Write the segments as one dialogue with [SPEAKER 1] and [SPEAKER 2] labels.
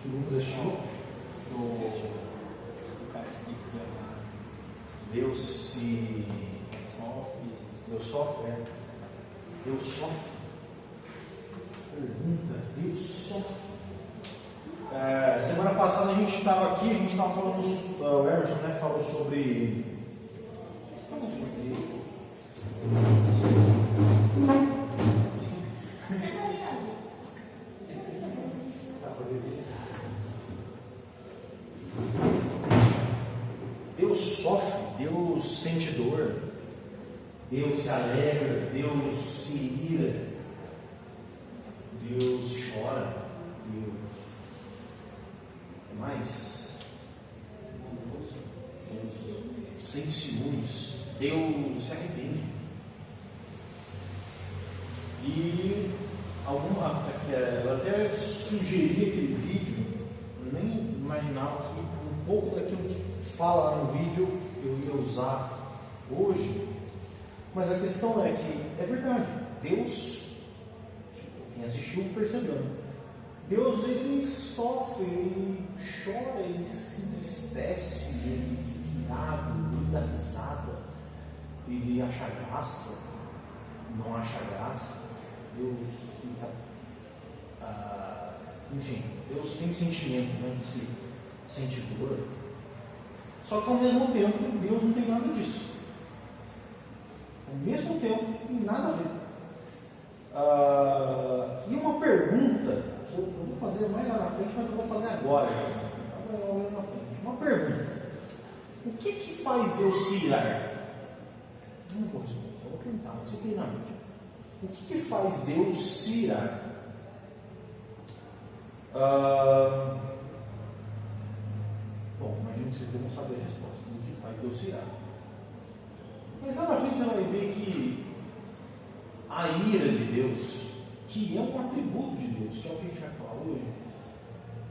[SPEAKER 1] O Lucas assistiu
[SPEAKER 2] O cara explicando.
[SPEAKER 1] Deus sofre. Deus sofre. Pergunta, Deus sofre. Semana passada a gente estava aqui, a gente estava falando, o Emerson, né, falou sobre. Deus sofre, Deus sente dor, Deus se alegra, Deus se ira, Deus chora, Deus é mais sente ciúmes, Deus se arrepende. E eu até sugeri aquele vídeo, eu nem imaginava que um pouco daquilo que fala lá no vídeo eu ia usar hoje, mas a questão é que é verdade, Deus, quem assistiu percebeu, Deus ele sofre, ele chora, ele se entristece, ele fica irado, ele dá risada, ele acha graça, não acha graça. Deus enfim, Deus tem sentimento, né? Ele se sente dor. Só que ao mesmo tempo, Deus não tem nada disso. Ao mesmo tempo, não tem nada a ver. E uma pergunta, que eu vou fazer mais lá na frente, mas eu vou fazer agora. Uma pergunta. O que faz Deus se irar? Não vou responder, só vou perguntar, mas fiquei na mente. O que faz Deus se irar? Bom, imagino que vocês devem saber a resposta do que faz Deus se irar. Mas lá na frente você vai ver que a ira de Deus, que é um atributo de Deus, que é o que a gente vai falar hoje,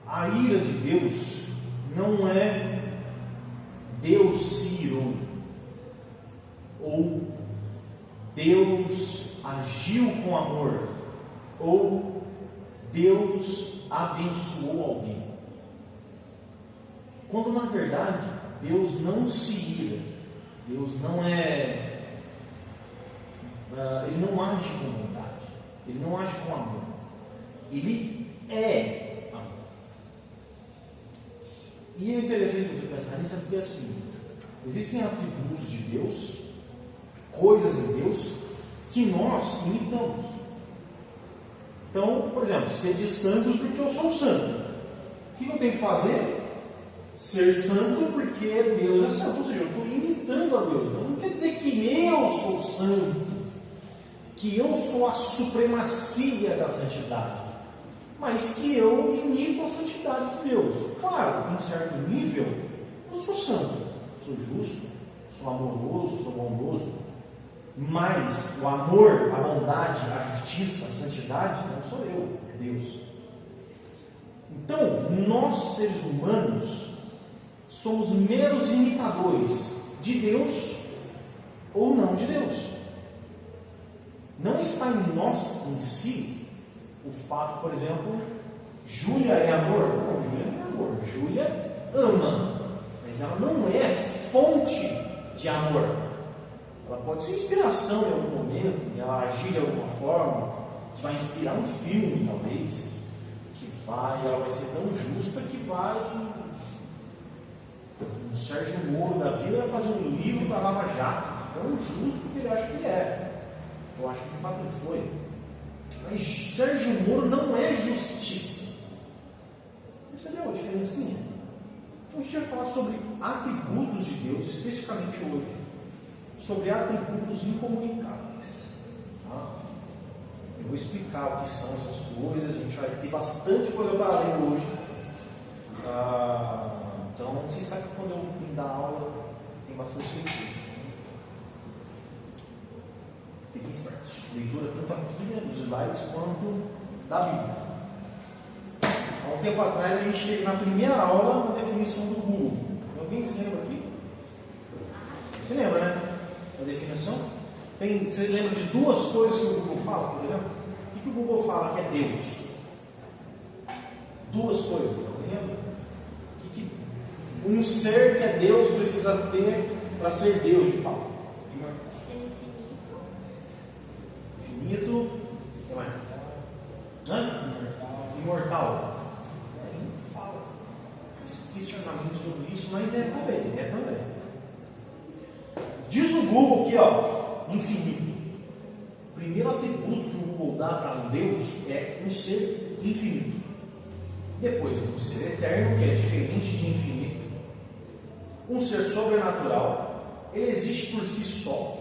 [SPEAKER 1] a ira de Deus não é Deus se irou, ou Deus agiu com amor, ou Deus abençoou alguém. Quando na verdade Deus não se ira, Deus não ele não age com bondade, ele não age com amor, ele é amor. E é interessante você pensar nisso, porque assim, existem atributos de Deus, coisas em Deus, que nós imitamos. Então, por exemplo, ser de santos porque eu sou santo. O que eu tenho que fazer? Ser santo porque Deus é santo. Ou seja, eu estou imitando a Deus. Não quer dizer que eu sou santo, que eu sou a supremacia da santidade, mas que eu imito a santidade de Deus. Claro, em certo nível, eu sou santo, sou justo, sou amoroso, sou bondoso, mas o amor, a bondade, a justiça, a santidade, não sou eu, é Deus. Então, nós seres humanos somos meros imitadores de Deus ou não de Deus. Não está em nós, em si, o fato, por exemplo, Júlia é amor? Não, Júlia não é amor. Júlia ama, mas ela não é fonte de amor. Ela pode ser inspiração em algum momento, e ela agir de alguma forma, que vai inspirar um filme, talvez, ela vai ser tão justa que vai, o Sérgio Moro da vida vai fazer um livro da Lava Jato, tão justo que ele acha que ele é. Eu acho que de fato ele foi. Mas Sérgio Moro não é justiça. Percebeu a diferencinha? Então a gente vai falar sobre atributos de Deus, especificamente hoje. Sobre atributos incomunicáveis. Tá? Eu vou explicar o que são essas coisas. A gente vai ter bastante coisa para ler hoje. Então, vocês sabem que quando eu vim dar aula, tem bastante leitura. Fiquem espertos. Leitura tanto aqui, né, dos slides, quanto da Bíblia. Há um tempo atrás, a gente teve na primeira aula uma definição do Google. Alguém se lembra aqui? Você lembra, né? A definição? Você lembra de duas coisas que o Google fala, por exemplo? O que o Google fala que é Deus? Duas coisas. Alguém lembro. Um ser que é Deus precisa ter para ser Deus, de fato. Infinito. O que mais? Imortal. Não fala especificamente sobre isso, mas é também. Diz o Google aqui, ó, infinito. O primeiro atributo que o Google dá para um Deus é um ser infinito. Depois, um ser eterno, que é diferente de infinito. Um ser sobrenatural. Ele existe por si só.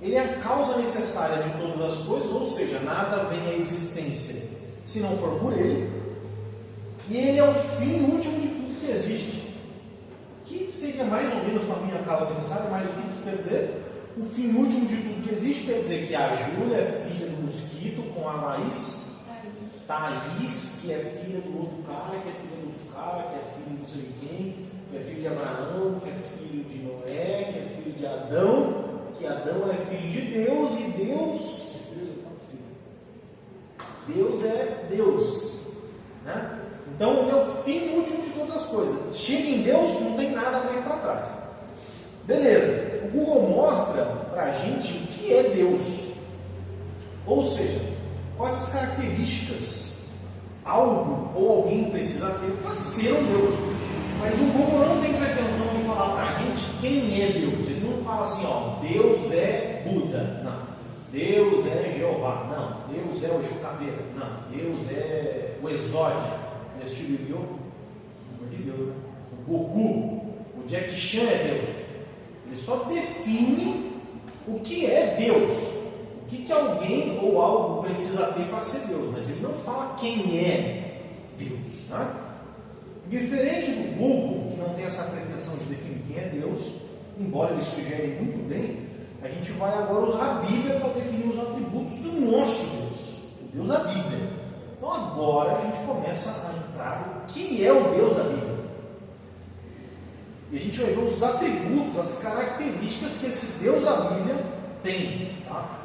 [SPEAKER 1] Ele é a causa necessária de todas as coisas, ou seja, nada vem à existência se não for por ele. E ele é o fim último de tudo que existe. Que seria mais ou menos para mim a causa necessária, mas o que quer dizer? O fim último de tudo que existe quer dizer que a Júlia é filha do mosquito com a Laís, Thaís, que é filha do outro cara, que é filha do outro cara, que é filho de não sei de quem, que é filho de Abraão, que é filho de Noé, que é filho de Adão, que Adão é filho de Deus, e Deus é Deus, né? Então ele é o fim último de todas as coisas. Chega em Deus, não tem nada mais para trás. Beleza, o Google mostra para a gente o que é Deus, ou seja, quais as características algo ou alguém precisa ter para ser um Deus. Mas o Google não tem pretensão de falar para a gente quem é Deus. Ele não fala assim, ó, Deus é Buda, não. Deus é Jeová, não. Deus é o Exu Caveira, não. Deus é o Exódia. Nesse Yu-Gi-Oh? Pelo amor de Deus, né? O Goku, o Jack Chan é Deus. Ele só define o que é Deus. O que alguém ou algo precisa ter para ser Deus. Mas ele não fala quem é Deus, né? Diferente do Google, que não tem essa pretensão de definir quem é Deus, embora ele sugere muito bem, a gente vai agora usar a Bíblia para definir os atributos do nosso Deus, o Deus da Bíblia. Então agora a gente começa a entrar no que é o Deus da Bíblia. E a gente vai ver os atributos, as características que esse Deus da Bíblia tem. Tá?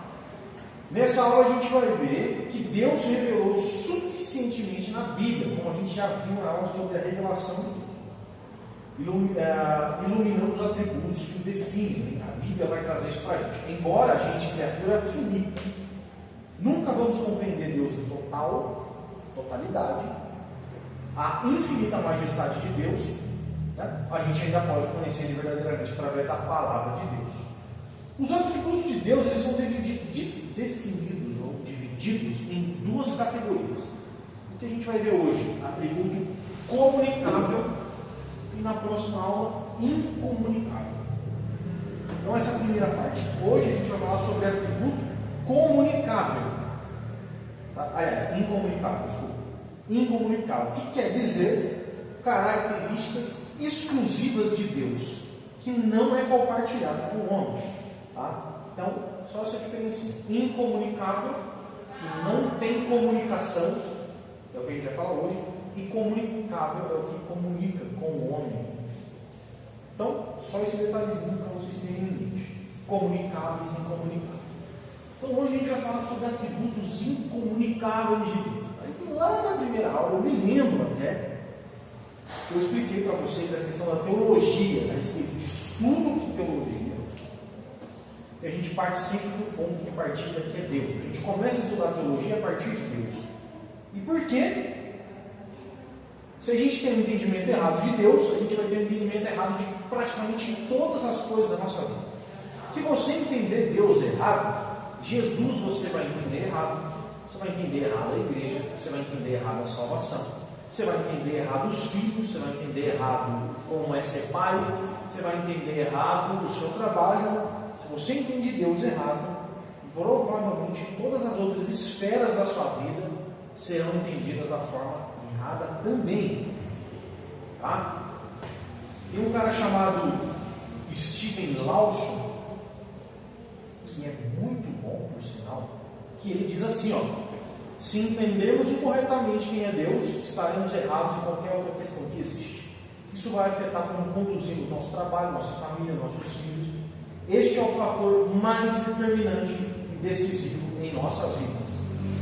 [SPEAKER 1] Nessa aula a gente vai ver que Deus revelou suficientemente na Bíblia, como a gente já viu na aula sobre a revelação, iluminando os atributos que o definem. A Bíblia vai trazer isso para a gente. Embora a gente, criatura finita, nunca vamos compreender Deus em totalidade, a infinita majestade de Deus, né? A gente ainda pode conhecer ele verdadeiramente através da palavra de Deus. Os atributos de Deus, eles são definidos ou divididos em duas categorias. O que a gente vai ver hoje? Atributo comunicável e na próxima aula, incomunicável. Então essa é a primeira parte. Hoje a gente vai falar sobre atributo comunicável. Tá? Aliás, incomunicável, desculpa. Incomunicável. O que quer dizer? Características exclusivas de Deus, que não é compartilhado com o homem. Tá? Então, só essa diferença. Incomunicável, que não tem comunicação, é o que a gente vai falar hoje, e comunicável é o que comunica com o homem. Então, só esse detalhezinho para vocês terem em mente. Comunicáveis e incomunicáveis. Então, hoje a gente vai falar sobre atributos incomunicáveis de Deus. Aí, lá na primeira aula, eu me lembro até que eu expliquei para vocês a questão da teologia, a respeito de estudo de teologia. E a gente parte sempre do ponto de partida que é Deus. A gente começa a estudar a teologia a partir de Deus. E por quê? Se a gente tem um entendimento errado de Deus, a gente vai ter um entendimento errado de praticamente todas as coisas da nossa vida. Se você entender Deus errado, Jesus você vai entender errado. Você vai entender errado a igreja, você vai entender errado a salvação, você vai entender errado os filhos, você vai entender errado como é ser pai, você vai entender errado o seu trabalho. Se você entende Deus errado, provavelmente todas as outras esferas da sua vida serão entendidas da forma errada também. Tá? Tem um cara chamado Steven Lawson, que é muito bom, por sinal, que ele diz assim, ó: se entendermos incorretamente quem é Deus, estaremos errados em qualquer outra questão que existe. Isso vai afetar como conduzimos nosso trabalho, nossa família, nossos filhos. Este é o fator mais determinante e decisivo em nossas vidas.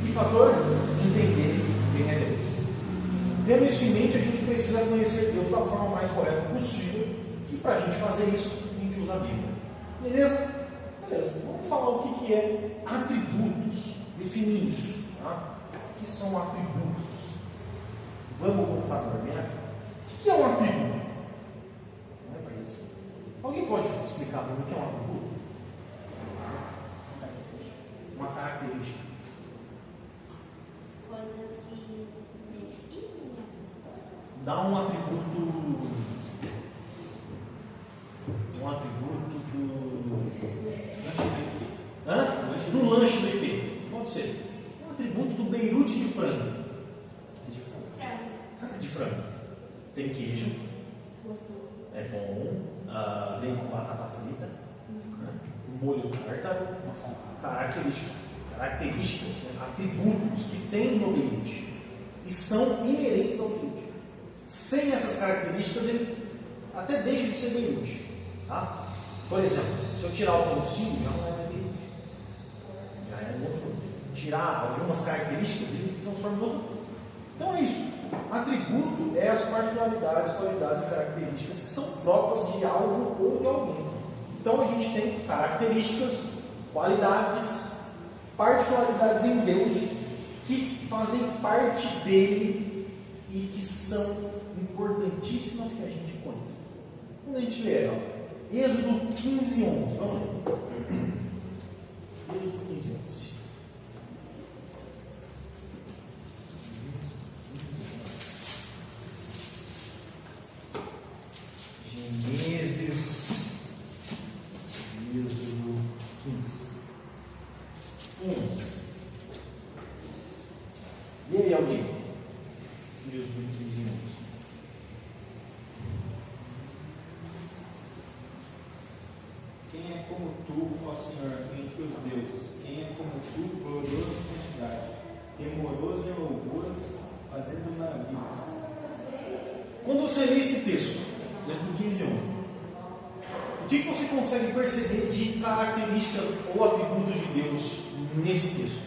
[SPEAKER 1] E fator? Entender quem é Deus. tendo isso em mente, a gente precisa conhecer Deus da forma mais correta possível. E para a gente fazer isso, a gente usa a Bíblia. Beleza? Beleza. Vamos falar o que é atributos. Definir isso. Tá? O que são atributos? Vamos voltar para mim? O que é um atributo? Não é para isso. Alguém pode explicar para mim o que é um atributo? Uma característica.
[SPEAKER 2] Coisas que definem.
[SPEAKER 1] Dá um atributo do lanche do IP. Pode ser. Um atributo do beirute de frango. De frango. Tem queijo.
[SPEAKER 2] Gostoso.
[SPEAKER 1] É bom. Vem com batata frita. Molho tártaro. Características, né? Atributos que tem no beirute e são inerentes ao beirute. Sem essas características, ele até deixa de ser beirute. Tá? Por exemplo, se eu tirar o pãozinho, já não é mais beirute. Já é um outro. Tirar algumas características, ele se transforma em outra coisa. Então é isso. Atributo é as particularidades, qualidades e características que são próprias de algo ou de alguém. Então a gente tem características, qualidades, particularidades em Deus que fazem parte dele e que são importantíssimas que a gente conheça. Quando a gente lê, Êxodo 15, 11, vamos ler. Êxodo 15, 11. Gênesis, Êxodo 15. 11. E aí, alguém? Êxodo 15, 11.
[SPEAKER 3] Quem é como tu, ó Senhor, entre os deuses? Quem é como tu, glorioso em santidade, temoroso em loucuras, fazendo maravilhas?
[SPEAKER 1] Quando você lê esse texto, Êxodo 15, 11, o que você consegue perceber de características ou atributos de Deus nesse texto?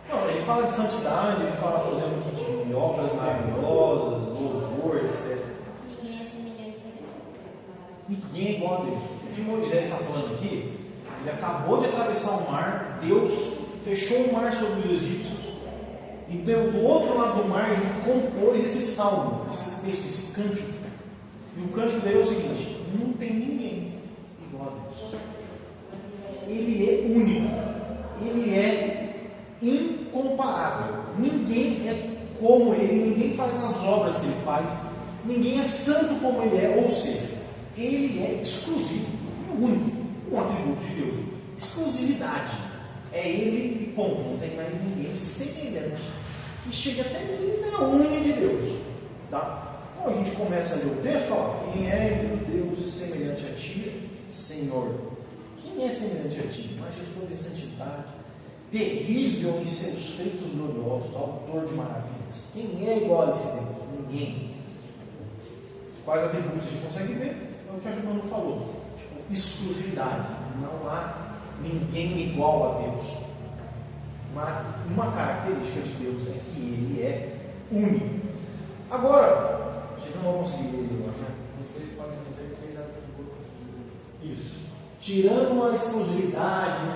[SPEAKER 1] Não, ele fala de santidade, ele fala, por exemplo, de obras maravilhosas, louvor, etc.
[SPEAKER 2] Ninguém é semelhante a Deus.
[SPEAKER 1] Ninguém é igual a Deus. O que Moisés está falando aqui, ele acabou de atravessar o mar, Deus fechou o mar sobre os egípcios, e do outro lado do mar ele compôs esse salmo, esse texto, esse cântico. E o cântico dele é o seguinte: não tem ninguém igual a Deus. Ele é único, ele é incomparável. Ninguém é como ele, ninguém faz as obras que ele faz, ninguém é santo como ele é, ou seja, ele é exclusivo, é único, um atributo de Deus. Exclusividade. É ele e ponto, não tem mais ninguém semelhante que chega até na unha de Deus. Tá? Então a gente começa a ler o texto, ó, quem é entre os deuses semelhante a ti, Senhor? Quem é semelhante a ti? Majestoso em santidade, terrível em seus feitos gloriosos, autor de maravilhas. Quem é igual a esse Deus? Ninguém. Quais atributos a gente consegue ver? É o que a Giovana falou. Tipo, exclusividade. Não há ninguém igual a Deus. Uma característica de Deus é que ele é único. Agora, vocês não vão conseguir ler ele, eu acho, né?
[SPEAKER 3] Vocês podem dizer três atributos.
[SPEAKER 1] Isso. Tirando a exclusividade,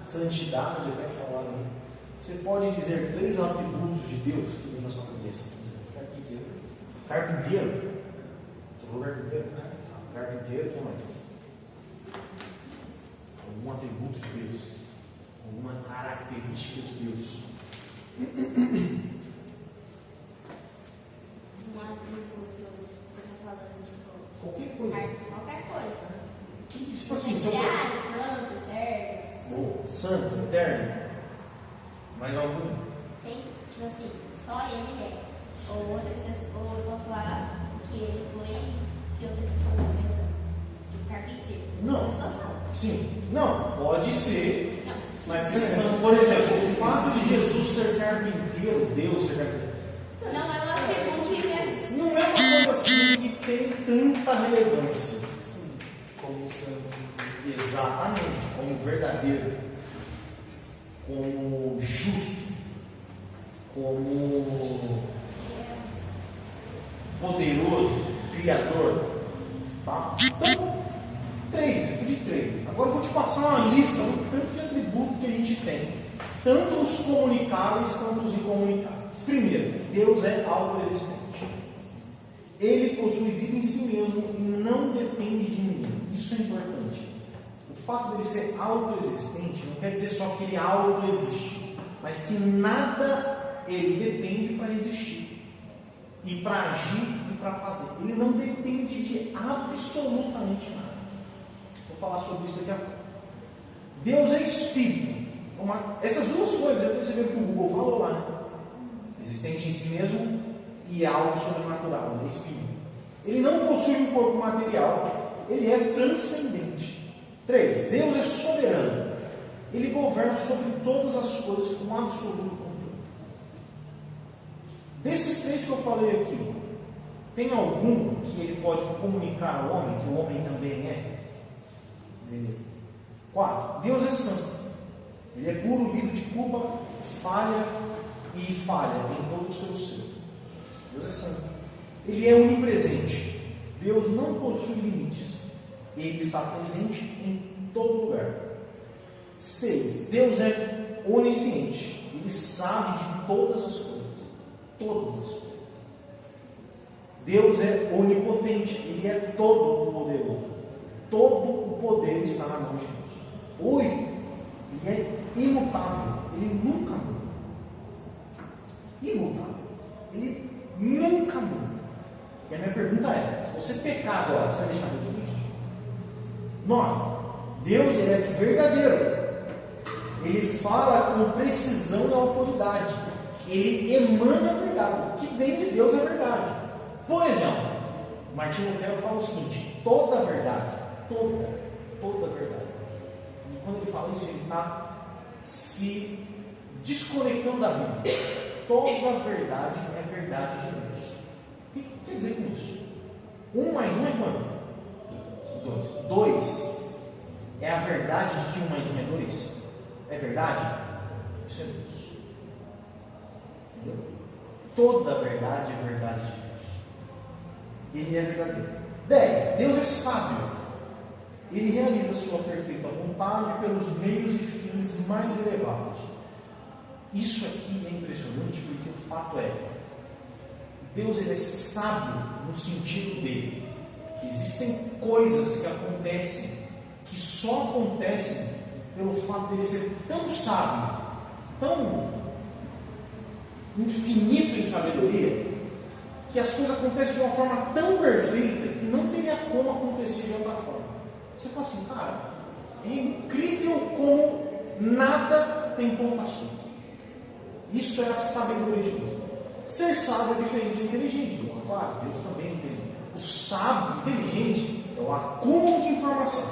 [SPEAKER 1] santidade, até que falaram aí, você pode dizer três atributos de Deus que vem na sua cabeça.
[SPEAKER 3] Carpinteiro.
[SPEAKER 1] Carpinteiro. Você falou carpinteiro? Carpinteiro, o que mais? Algum atributo de Deus, alguma característica de Deus.
[SPEAKER 2] Um atributo, você está falando, tipo,
[SPEAKER 1] Qualquer coisa.
[SPEAKER 2] qualquer coisa.
[SPEAKER 1] Tipo assim, se eu
[SPEAKER 2] Especiais, santo, eterno.
[SPEAKER 1] santo, eterno, mais algum?
[SPEAKER 2] Sim, tipo assim, só ele é. Ou eu posso falar que ele foi, que outras pessoas pensam, de carpinteiro.
[SPEAKER 1] Não.
[SPEAKER 2] As pessoas são.
[SPEAKER 1] Sim. Não, pode ser.
[SPEAKER 2] Não.
[SPEAKER 1] Mas que são, por exemplo, o fato de Jesus ser carpinteiro, Deus ser carpinteiro,
[SPEAKER 2] Não é um atributo que
[SPEAKER 1] não é uma coisa assim que tem tanta relevância.
[SPEAKER 3] Como santo.
[SPEAKER 1] Exatamente, como verdadeiro. como justo, como poderoso, criador. Tá? Então, de três. Agora eu vou te passar uma lista do tanto de atributos que a gente tem, tanto os comunicáveis quanto os incomunicáveis. Primeiro, Deus é autoexistente. Ele possui vida em si mesmo e não depende de ninguém. Isso é importante. O fato dele ser autoexistente não quer dizer só que ele autoexiste, mas que nada ele depende para existir, e para agir e para fazer. Ele não depende de absolutamente nada. Vou falar sobre isso daqui a pouco. Deus é Espírito. Essas duas coisas, eu percebi que o Google falou lá, né? Existente em si mesmo e algo sobrenatural, ele é Espírito. Ele não possui um corpo material, ele é transcendente. 3. Deus é soberano. Ele governa sobre todas as coisas com absoluto controle. Desses 3 que eu falei aqui, tem algum que ele pode comunicar ao homem, que o homem também é? Beleza. 4. Deus é santo. Ele é puro, livre de culpa, falha em todo o seu ser. Deus é santo. Ele é onipresente. Deus não possui limites. Ele está presente em todo lugar. 6. Deus é onisciente. Ele sabe de todas as coisas. Todas as coisas. Deus é onipotente. Ele é todo poderoso. Todo o poder está na mão de Deus. 8. Ele é imutável. Ele nunca muda. Imutável. Ele nunca muda. E a minha pergunta é: se você pecar agora, você vai deixar Deus triste? 9. Deus, ele é verdadeiro. Ele fala com precisão e autoridade. Ele emana a verdade. O que vem de Deus é verdade. Por exemplo, Martinho Lutero fala o seguinte: toda a verdade, toda a verdade. E quando ele fala isso, ele está se desconectando da Bíblia. Toda a verdade é verdade de Deus. O que quer dizer com isso? 1 mais 1 é quanto? 2. 2 é a verdade de que 1 mais 1 é 2? É verdade? Isso é Deus. Entendeu? Toda a verdade é verdade de Deus. Ele é verdadeiro. 10. Deus é sábio. Ele realiza sua perfeita vontade pelos meios e fins mais elevados. Isso aqui é impressionante, porque o fato é: Deus, ele é sábio no sentido de existem coisas que acontecem que só acontecem pelo fato dele ser tão sábio, tão infinito em sabedoria, que as coisas acontecem de uma forma tão perfeita que não teria como acontecer de outra forma. Você fala assim: cara, é incrível como nada tem ponta solta. Isso é a sabedoria de Deus. Ser sábio é diferente de ser inteligente. Claro, Deus também é inteligente. O sábio, inteligente, é o acúmulo de informação.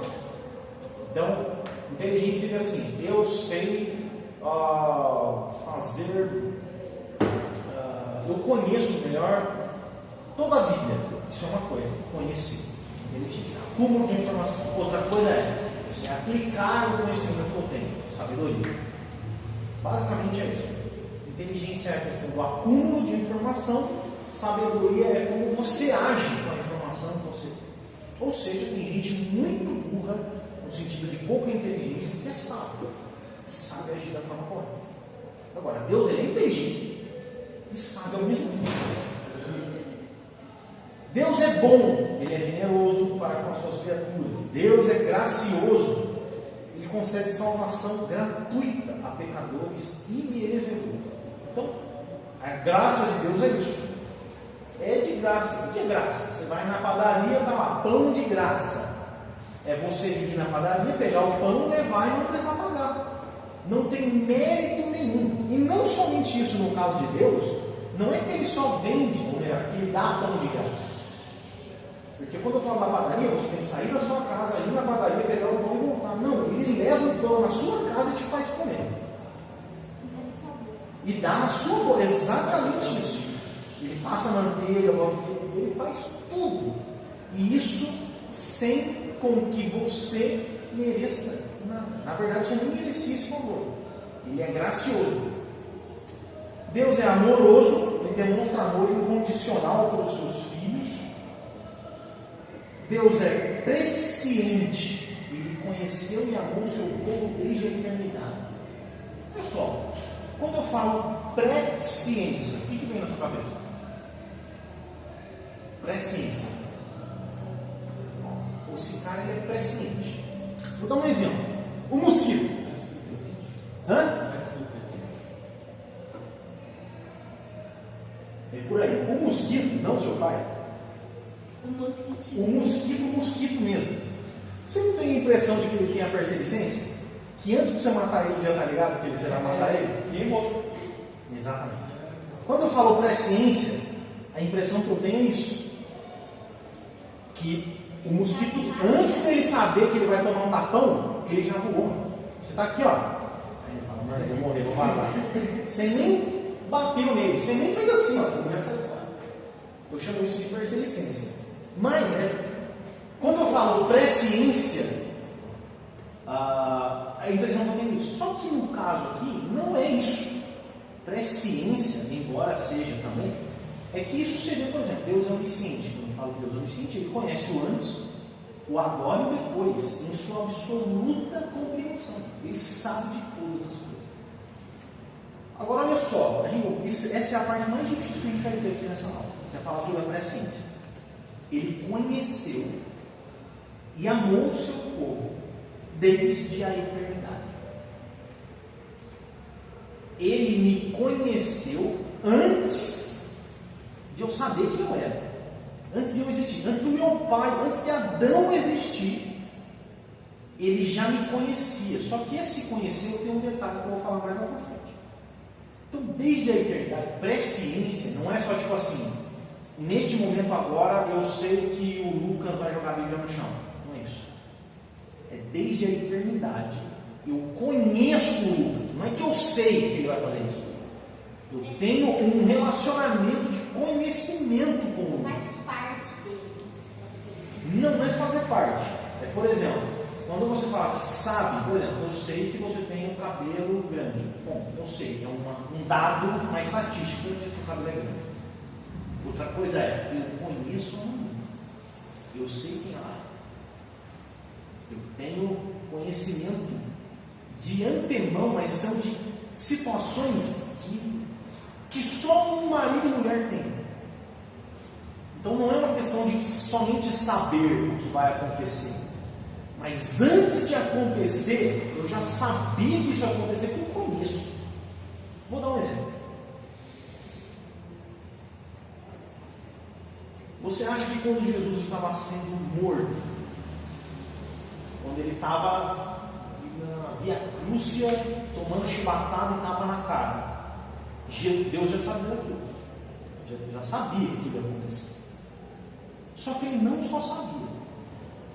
[SPEAKER 1] Então, inteligente seria assim: eu sei fazer, eu conheço melhor toda a Bíblia. Isso é uma coisa, conhecer. Inteligência, acúmulo de informação. Outra coisa é você aplicar o conhecimento que eu tenho. Sabedoria. Basicamente é isso. Inteligência é a questão do acúmulo de informação. Sabedoria é como você age com a informação que você tem. Ou seja, tem gente muito burra, no sentido de pouca inteligência, que é sábio, que sabe agir da forma correta. Agora, Deus, ele é inteligente e sabe ao mesmo tempo. Deus é bom, ele é generoso para com as suas criaturas. Deus é gracioso, ele concede salvação gratuita a pecadores imerecedores. Então, a graça de Deus é isso. É de graça. O que é graça? Você vai na padaria, está lá, pão de graça. É você ir na padaria, pegar o pão, levar e não precisar pagar. Não tem mérito nenhum. E não somente isso no caso de Deus, não é que ele só vende, ou melhor, que ele dá pão de graça. Porque quando eu falo da padaria, você tem que sair da sua casa, ir na padaria, pegar o pão e voltar. Não, ele leva o pão na sua casa e te faz comer. E dá na sua boca, exatamente isso. Ele passa manteiga, ele faz tudo. E isso sem com que você mereça nada. Na verdade, você nem merecia esse favor. Ele é gracioso. Deus é amoroso, ele demonstra amor incondicional pelos seus filhos. Deus é presciente, ele conheceu e amou o seu povo desde a eternidade. Olha só, quando eu falo presciência, o que vem na sua cabeça? Presciência. Esse cara ele é presciente. Vou dar um exemplo. O mosquito. Hã? É por aí. O mosquito, não seu pai. O mosquito mesmo. Você não tem a impressão de que ele tem a persistência? Que antes de você matar ele, já está ligado que você vai matar ele?
[SPEAKER 3] E moço.
[SPEAKER 1] Exatamente. Quando eu falo presciência, a impressão que eu tenho é isso. Que o mosquito, antes dele saber que ele vai tomar um tapão, ele já voou. Você está aqui, ó. Aí ele fala, mano, eu vou morrer, vou vazar. Você nem bateu nele, você nem fez assim, ó. Já saiu fora. Eu chamo isso de persistência. Mas, quando eu falo presciência, a impressão que eu tenho é isso. Só que no caso aqui, não é isso. Presciência, embora seja também, é que isso seria, por exemplo, Deus é onisciente. Quando eu falo que Deus é onisciente, ele conhece o antes, o agora e o depois, em sua absoluta compreensão. Ele sabe de todas as coisas. Agora, olha só, essa é a parte mais difícil que a gente vai ter aqui nessa aula, que é falar sobre a presciência. Ele conheceu e amou o seu povo desde a eternidade. Ele me conheceu antes de eu saber quem eu era, antes de eu existir, antes do meu pai, antes de Adão existir. Ele já me conhecia. Só que esse conhecer tem um detalhe que eu vou falar mais lá pra frente. Então, desde a eternidade, presciência não é só tipo assim, neste momento agora eu sei que o Lucas vai jogar a Bíblia no chão. Não é isso. É desde a eternidade. Eu conheço o Lucas. Não é que eu sei que ele vai fazer isso. Eu tenho um relacionamento de conhecimento com o Lucas.
[SPEAKER 2] Faz parte dele.
[SPEAKER 1] Não é fazer parte. É, por exemplo, quando você fala que sabe, por exemplo, eu sei que você tem um cabelo grande. Bom, eu sei que é um dado, uma estatística que o seu cabelo é grande. Outra coisa é, eu conheço a menina. Eu sei quem ela é. Eu tenho conhecimento de antemão, mas são de situações que só um marido e mulher tem. Então não é uma questão de somente saber o que vai acontecer. Mas antes de acontecer, eu já sabia que isso ia acontecer porque eu conheço. Vou dar um exemplo. Você acha que quando Jesus estava sendo morto, quando ele estava na Via Crúcia, tomando chibatada e estava na cara, Deus já sabia daquilo? Já sabia que aquilo ia acontecer. Só que ele não só sabia.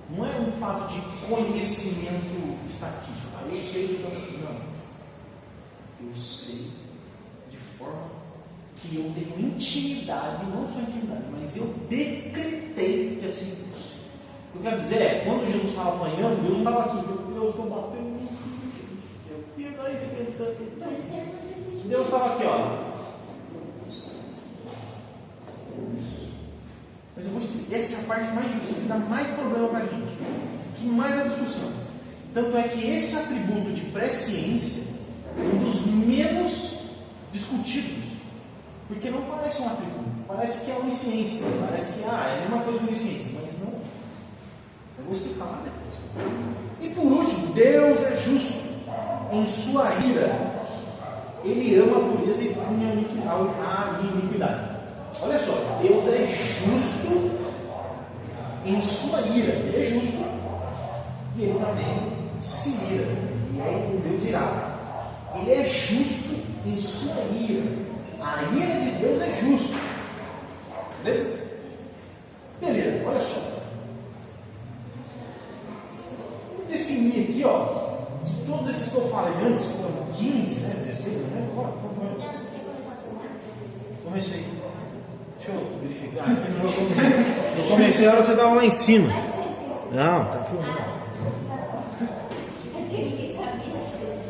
[SPEAKER 1] Não é um fato de conhecimento estatístico. Eu sei que não. Eu sei de forma que eu tenho intimidade, não só intimidade, mas eu decretei que assim fosse. O que eu quero dizer é, quando Jesus estava apanhando, Deus não estava aqui, meu Deus, estou batendo no filho, Deus estava aqui, olha. Mas eu vou explicar, essa é a parte mais difícil, que dá mais problema para a gente, que mais é discussão. Tanto é que esse atributo de presciência é um dos menos discutidos, porque não parece um atributo, parece que é onisciência, parece que é a mesma coisa que onisciência, mas não. Eu vou explicar lá depois. E por último, Deus é justo em sua ira. Ele ama a pureza e pune a iniquidade. Olha só, Deus é justo em sua ira. Ele é justo e ele também se ira. E é um Deus irado. Ele é justo em sua ira. A ira de Deus é justa. Beleza? Beleza, olha só. Vamos definir aqui, ó. De todos esses que eu falei antes, foram 15, né? 16, né? Comecei. Deixa eu verificar aqui. Eu comecei a hora que você estava lá em cima. Não, tá filmando.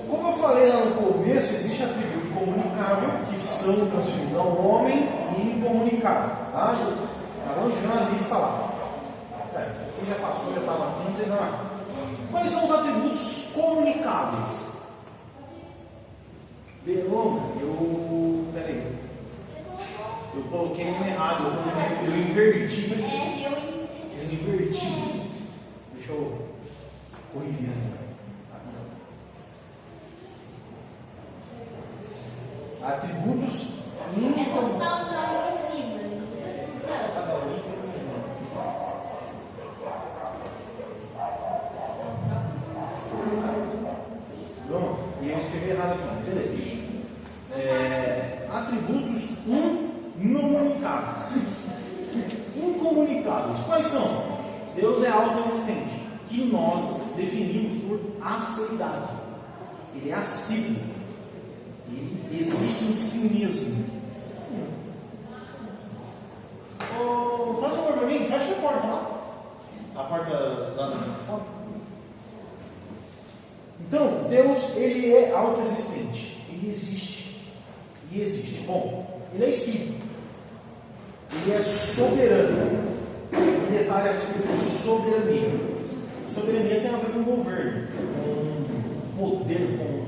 [SPEAKER 1] Como eu falei lá no começo, existe atributo comunicável, que são transferidos ao homem, e incomunicável. Tá? Acabamos de ver uma lista lá. Quem já passou, já estava aqui, não precisa mais. Quais são os atributos comunicáveis? Peraí. Eu coloquei um errado, eu inverti. Eu inverti. Deixa eu corrigir. Atributos
[SPEAKER 2] É só botar o nome de cima.
[SPEAKER 1] Pronto, e eu escrevi errado aqui, beleza. Atributos incomunicáveis. Incomunicáveis. Quais são? Deus é autoexistente, que nós definimos por aceidade. Ele é assíduo. Ele existe em si mesmo. Faz um favor para mim, fecha a porta lá. A porta lá na fora. Então, Deus, ele é autoexistente. Ele existe. E existe. Bom, ele é espírito. Ele é soberano. O detalhe é a respeito de soberania. Soberania tem a ver com governo, com poder, com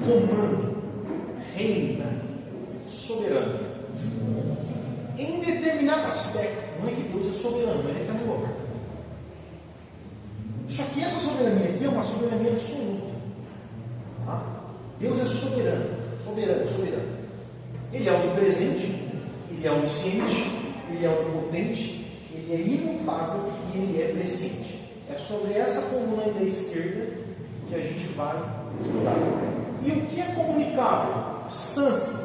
[SPEAKER 1] comando, reina, soberano. Em determinado aspecto, não é que Deus é soberano, mas ele também governa. Só que essa soberania aqui é uma soberania absoluta. Tá? Deus é soberano, soberano, soberano. Ele é onipresente, ele é onisciente, ele é onipotente, ele é imutável e ele é presciente. É sobre essa coluna aí da esquerda que a gente vai estudar. E o que é comunicável? Santo.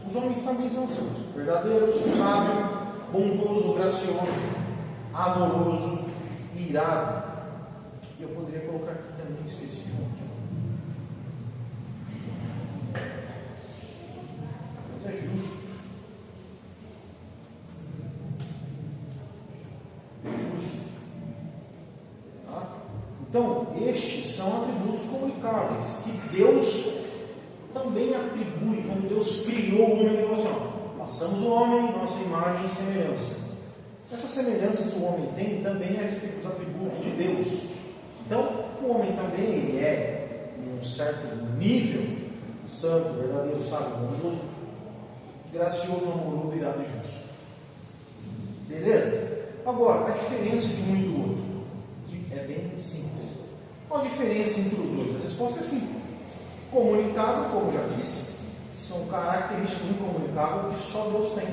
[SPEAKER 1] Os homens também são santos. Verdadeiro, sábio, bondoso, gracioso, amoroso, irado. E eu poderia colocar aqui também, esqueci de um. Deus é justo. Tá? Então, estes são atributos comunicáveis que Deus também atribui. Quando Deus criou o homem, ele falou assim: ó, passamos o homem, nossa imagem e semelhança. Essa semelhança que o homem tem também é a respeito dos atributos de Deus. Então, o homem também ele é, em um certo nível, santo, verdadeiro, sábio, bondoso, gracioso, amoroso, irado e justo. Beleza? Agora, a diferença de um e do outro, que é bem simples. Qual a diferença entre os dois? A resposta é simples. Comunicável, como já disse, são características do incomunicável que só Deus tem,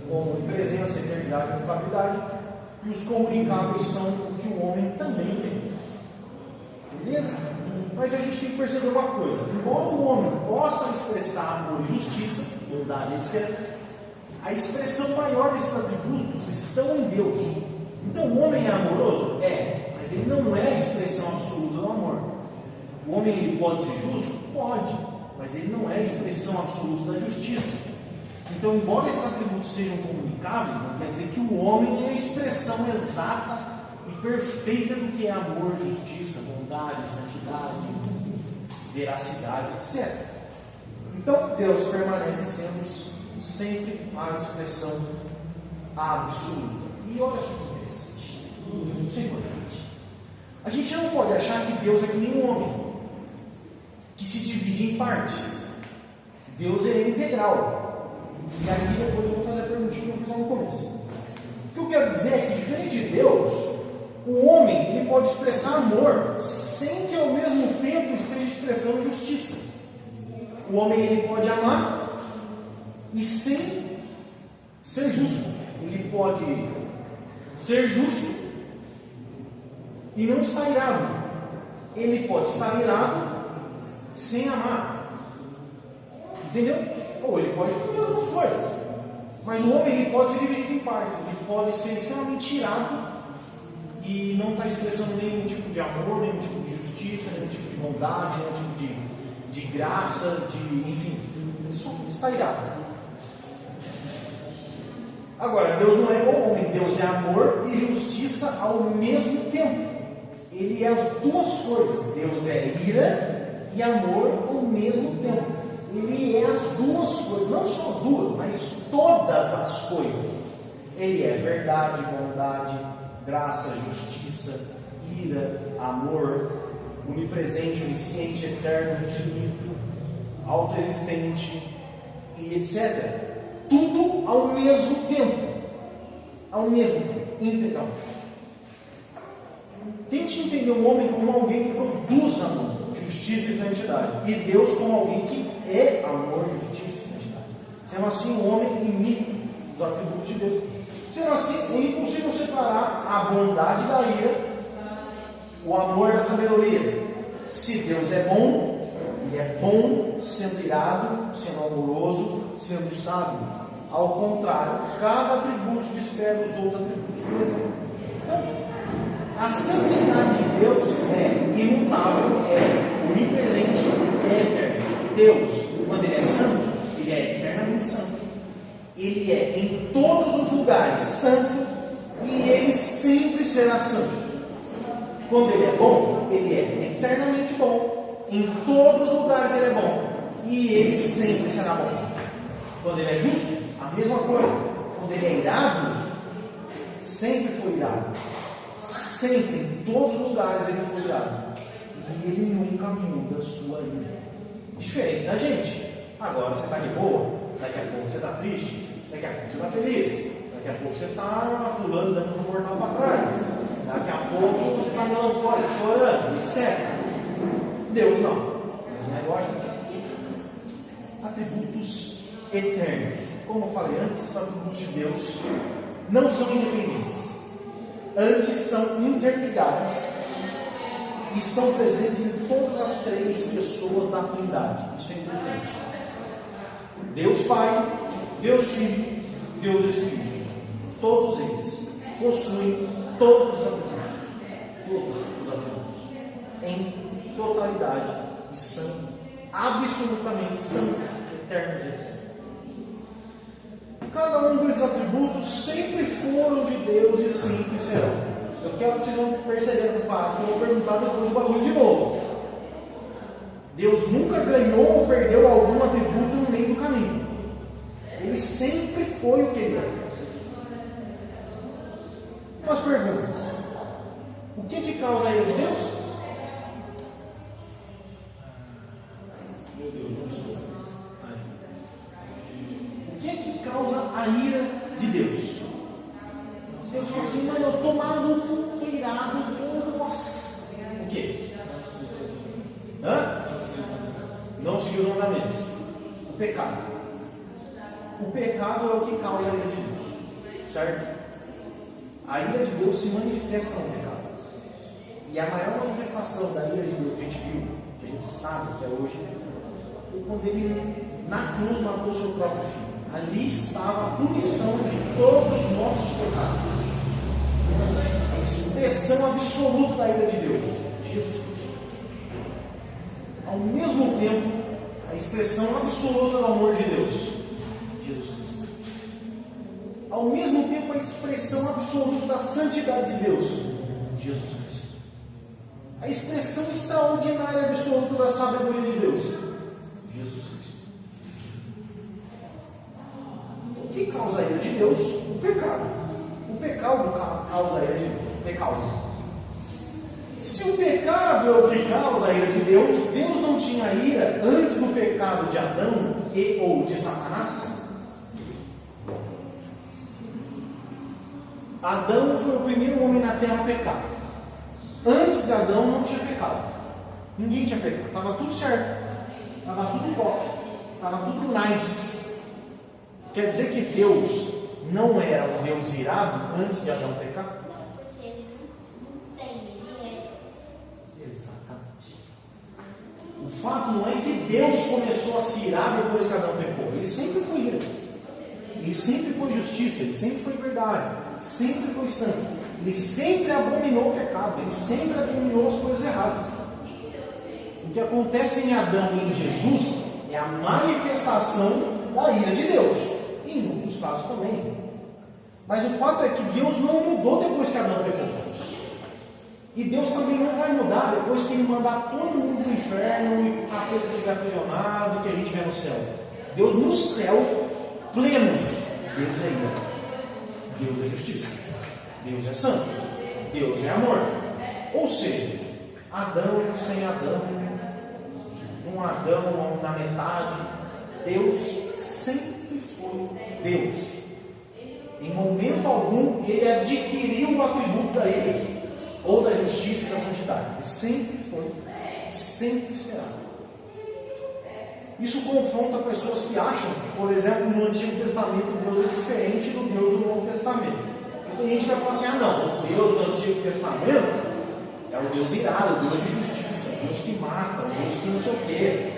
[SPEAKER 1] como presença, eternidade e mutabilidade, e os comunicáveis são o que o homem também tem. Beleza? Mas a gente tem que perceber uma coisa: embora o homem possa expressar amor e justiça, bondade, etc., a expressão maior desses atributos estão em Deus. Então o homem é amoroso? É, mas ele não é a expressão absoluta do amor. O homem ele pode ser justo? Pode, mas ele não é a expressão absoluta da justiça. Então, embora esses atributos sejam comunicáveis, não quer dizer que o homem é a expressão exata e perfeita do que é amor, justiça, bondade, santidade, veracidade, etc. Então, Deus permanece sendo sempre a expressão absoluta. E olha só que interessante. Isso é importante. A gente não pode achar que Deus é que nem um homem, que se divide em partes. Deus é integral. E aqui depois eu vou fazer a perguntinha que eu fiz lá no começo. O que eu quero dizer é que, diferente de Deus, o homem ele pode expressar amor sem que ao mesmo tempo esteja expressando justiça. O homem ele pode amar e sem ser justo. Ele pode ser justo e não estar irado. Ele pode estar irado sem amar. Entendeu? Ou ele pode fazer as duas coisas. Mas o homem ele pode ser dividido em partes. Ele pode ser extremamente irado e não está expressando nenhum tipo de amor, nenhum tipo de justiça, nenhum tipo de bondade, nenhum tipo de graça, enfim, ele só está irado. Agora, Deus não é igual ao homem. Deus é amor e justiça ao mesmo tempo. Ele é as duas coisas. Deus é ira e amor ao mesmo tempo. Ele é as duas coisas, não só as duas, mas todas as coisas. Ele é verdade, bondade, graça, justiça, ira, amor, onipresente, onisciente, eterno, infinito, autoexistente e etc. Tudo ao mesmo tempo. Ao mesmo tempo, integralmente. Tente entender um homem como alguém que produz amor, justiça e santidade. E Deus como alguém que é amor, justiça e santidade. Sendo assim, o homem imita os atributos de Deus. Sendo assim, é impossível separar a bondade da ira, o amor da sabedoria. Se Deus é bom, Ele é bom sendo irado, sendo amoroso, sendo sábio. Ao contrário, cada atributo descreve os outros atributos. Por exemplo, então, a santidade de Deus é imutável, é onipresente, é eterno. Deus, quando Ele é santo, Ele é eternamente santo. Ele é em todos os lugares santo e Ele sempre será santo. Quando Ele é bom, Ele é eternamente bom. Em todos os lugares Ele é bom e Ele sempre será bom. Quando Ele é justo, a mesma coisa. Quando Ele é irado, sempre foi irado. Sempre, em todos os lugares Ele foi irado. E Ele nunca muda a sua ira. Diferente da gente. Agora você está de boa, daqui a pouco você está triste, daqui a pouco você está feliz, daqui a pouco você está pulando, dando um mortal para trás, daqui a pouco você está melancólico, chorando, etc. Deus não. Não é igual a gente. Atributos eternos. Como eu falei antes, os atributos de Deus não são independentes. Antes são interligados e estão presentes em todas as três pessoas da Trindade. Isso é importante. Deus Pai, Deus Filho, Deus Espírito. Todos eles possuem todos os atributos. Todos os atributos. Em totalidade e são absolutamente santos, eternos, etc. Cada um desses atributos sempre foram de Deus e sempre serão. Eu quero que vocês vão perceber essas palavras, eu vou perguntar depois o bagulho de novo. Deus nunca ganhou ou perdeu algum atributo no meio do caminho. Ele sempre foi o que Ele é. Umas perguntas. O que causa a ira de Deus? Meu Deus, não estou. O que causa a ira de Deus? Deus fala assim, mas eu estou maluco, irado, nossa. O quê? Não seguir os mandamentos. O pecado. O pecado é o que causa a ira de Deus. Certo? A ira de Deus se manifesta no pecado. E a maior manifestação da ira de Deus que a gente viu, que a gente sabe até hoje, foi quando Ele na cruz matou seu próprio filho. Ali estava a punição de todos os nossos pecados. A expressão absoluta da ira de Deus, Jesus Cristo. Ao mesmo tempo, a expressão absoluta do amor de Deus, Jesus Cristo. Ao mesmo tempo, a expressão absoluta da santidade de Deus, Jesus Cristo. A expressão extraordinária e absoluta da sabedoria de Deus, Jesus Cristo. O que causa a ira de Deus? O pecado. O pecado causa a ira de Deus. O pecado. Se o pecado é o que causa a ira de Deus, Deus não tinha ira antes do pecado de Adão e ou de Satanás? Adão foi o primeiro homem na terra a pecar. Antes de Adão não tinha pecado. Ninguém tinha pecado. Estava tudo certo. Estava tudo top. Estava tudo nice. Quer dizer que Deus não era um Deus irado antes de Adão pecar?
[SPEAKER 2] Não, porque Ele não tem, Ele é.
[SPEAKER 1] Exatamente. O fato não é que Deus começou a se irar depois que Adão pecou. Ele sempre foi ira. Ele sempre foi justiça. Ele sempre foi verdade. Sempre foi santo. Ele sempre abominou o pecado. Ele sempre abominou as coisas erradas. O que acontece em Adão e em Jesus é a manifestação da ira de Deus. E em outros casos também. Mas o fato é que Deus não mudou depois que Adão pecou. E Deus também não vai mudar depois que Ele mandar todo mundo para o inferno e que o capeta estiver aprisionado, que a gente estiver no céu. Deus no céu, plenos. Deus é ira. Deus é justiça. Deus é santo. Deus é amor. Ou seja, Adão sem Adão, um Adão na metade, Deus sempre foi Deus. Em momento algum Ele adquiriu o atributo da ira ou da justiça e da santidade. Ele sempre foi, sempre será. Isso confronta pessoas que acham que, por exemplo, no Antigo Testamento Deus é diferente do Deus do Novo Testamento. Então, tem gente que vai falar assim: ah não, o Deus do Antigo Testamento é o Deus irado, o Deus de justiça, o Deus que mata, o Deus que não sei o quê.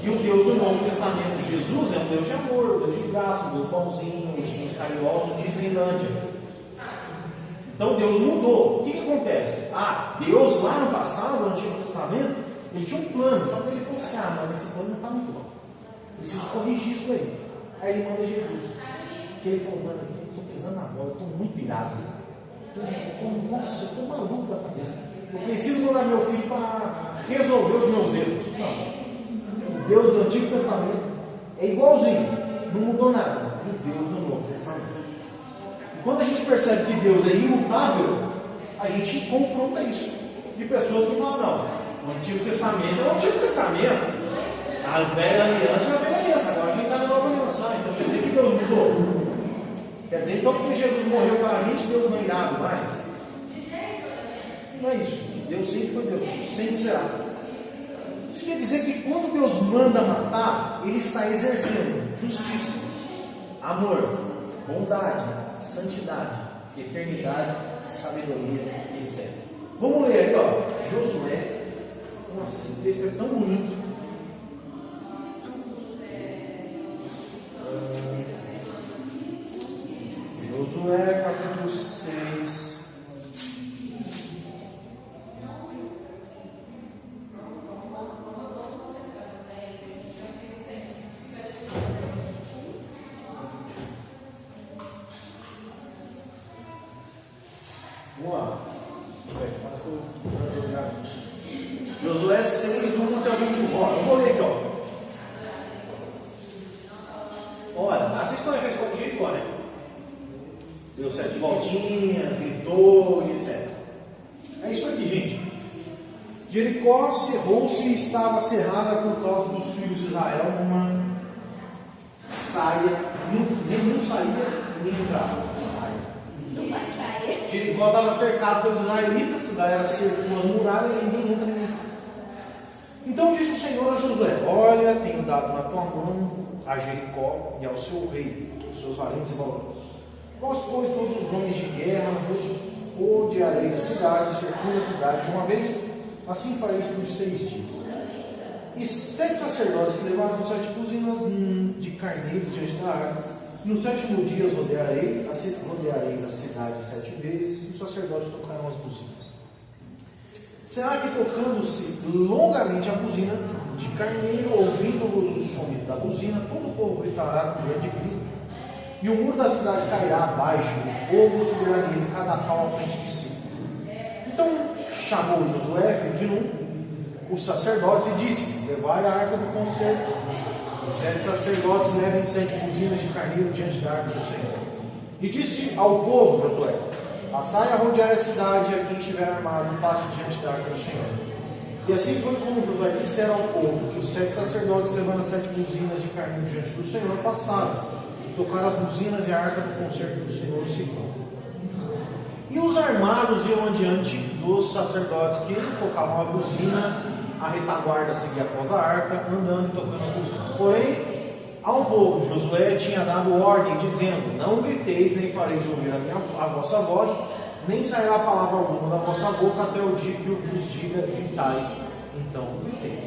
[SPEAKER 1] E o Deus do Novo Testamento, Jesus, é um Deus de amor, um Deus de graça, um Deus bonzinho, ursinhos carinhosos, Disneylândia. Então Deus mudou. O que acontece? Deus lá no passado, no Antigo Testamento, Ele tinha um plano, só que Ele falou assim: mas esse plano não está muito bom. Preciso corrigir isso aí. Aí Ele manda Jesus. Porque Ele falou: mano, eu estou pisando na bola, eu estou muito irado. Nossa, eu estou maluco da cabeça. Eu preciso mandar meu filho para resolver os meus erros. Não. O Deus do Antigo Testamento é igualzinho, não mudou nada. O Deus do Novo Testamento. E quando a gente percebe que Deus é imutável, a gente confronta isso. De pessoas que falam: não, o Antigo Testamento é o Antigo Testamento. A velha aliança é a velha aliança. Agora a gente está na nova aliança. Então quer dizer que Deus mudou? Quer dizer então porque Jesus morreu para a gente, Deus não é irado mais? Não é isso. Deus sempre foi Deus, sempre será. Isso quer dizer que quando Deus manda matar, Ele está exercendo justiça, amor, bondade, santidade, eternidade, sabedoria, etc. Vamos ler aí, Josué. Nossa, esse texto é tão bonito. Josué, capítulo 6. Vamos lá. Josué 6, do 1 até o 21. Eu vou ler aqui, Olha, vocês conhecem a história de Jericó, né? Deu 7 voltinhas, gritou e etc. É isso aqui, gente. Jericó cerrou-se e estava cerrada por causa dos filhos de Israel numa saia. Nenhum saía, nem entrava.
[SPEAKER 2] Numa saia.
[SPEAKER 1] Jericó estava cercado pelos israelitas, a galera cercou as muralhas e ninguém entra, ninguém sai. Então disse o Senhor a Josué: olha, tenho dado na tua mão a Jericó e ao seu rei, os seus valentes e valorosos. Vós, pois, todos os homens de guerra, rodeareis a cidade, cercando a cidade de uma vez, assim fareis por 6 dias. E 7 sacerdotes levaram 7 buzinas de carneiro diante da arca. No 7º dia rodeareis a cidade 7 vezes, e os sacerdotes tocaram as buzinas. Será que, tocando-se longamente a buzina de carneiro, ouvindo-vos o som da buzina, todo o povo gritará com grande grito, e o muro da cidade cairá abaixo, e o povo subirá nele, cada qual à frente de si. Então chamou Josué, filho de Nun, os sacerdotes, e disse: levai a arca do concerto. E 7 sacerdotes levem 7 buzinas de carneiro diante da arca do Senhor. E disse ao povo Josué: passai a rodear a cidade, e a quem estiver armado, passe diante da arca do Senhor. E assim foi como Josué dissera ao povo, que os 7 sacerdotes, levando as 7 buzinas de carneiro diante do Senhor, passaram, e tocaram as buzinas e a arca do concerto do Senhor e seguiu. E os armados iam adiante dos sacerdotes que tocavam a buzina, a retaguarda seguia após a arca, andando e tocando as buzinas. Porém, ao povo Josué tinha dado ordem, dizendo: não griteis, nem fareis ouvir a vossa voz, nem sairá palavra alguma da vossa boca, até o dia que eu vos diga: gritai, então griteis.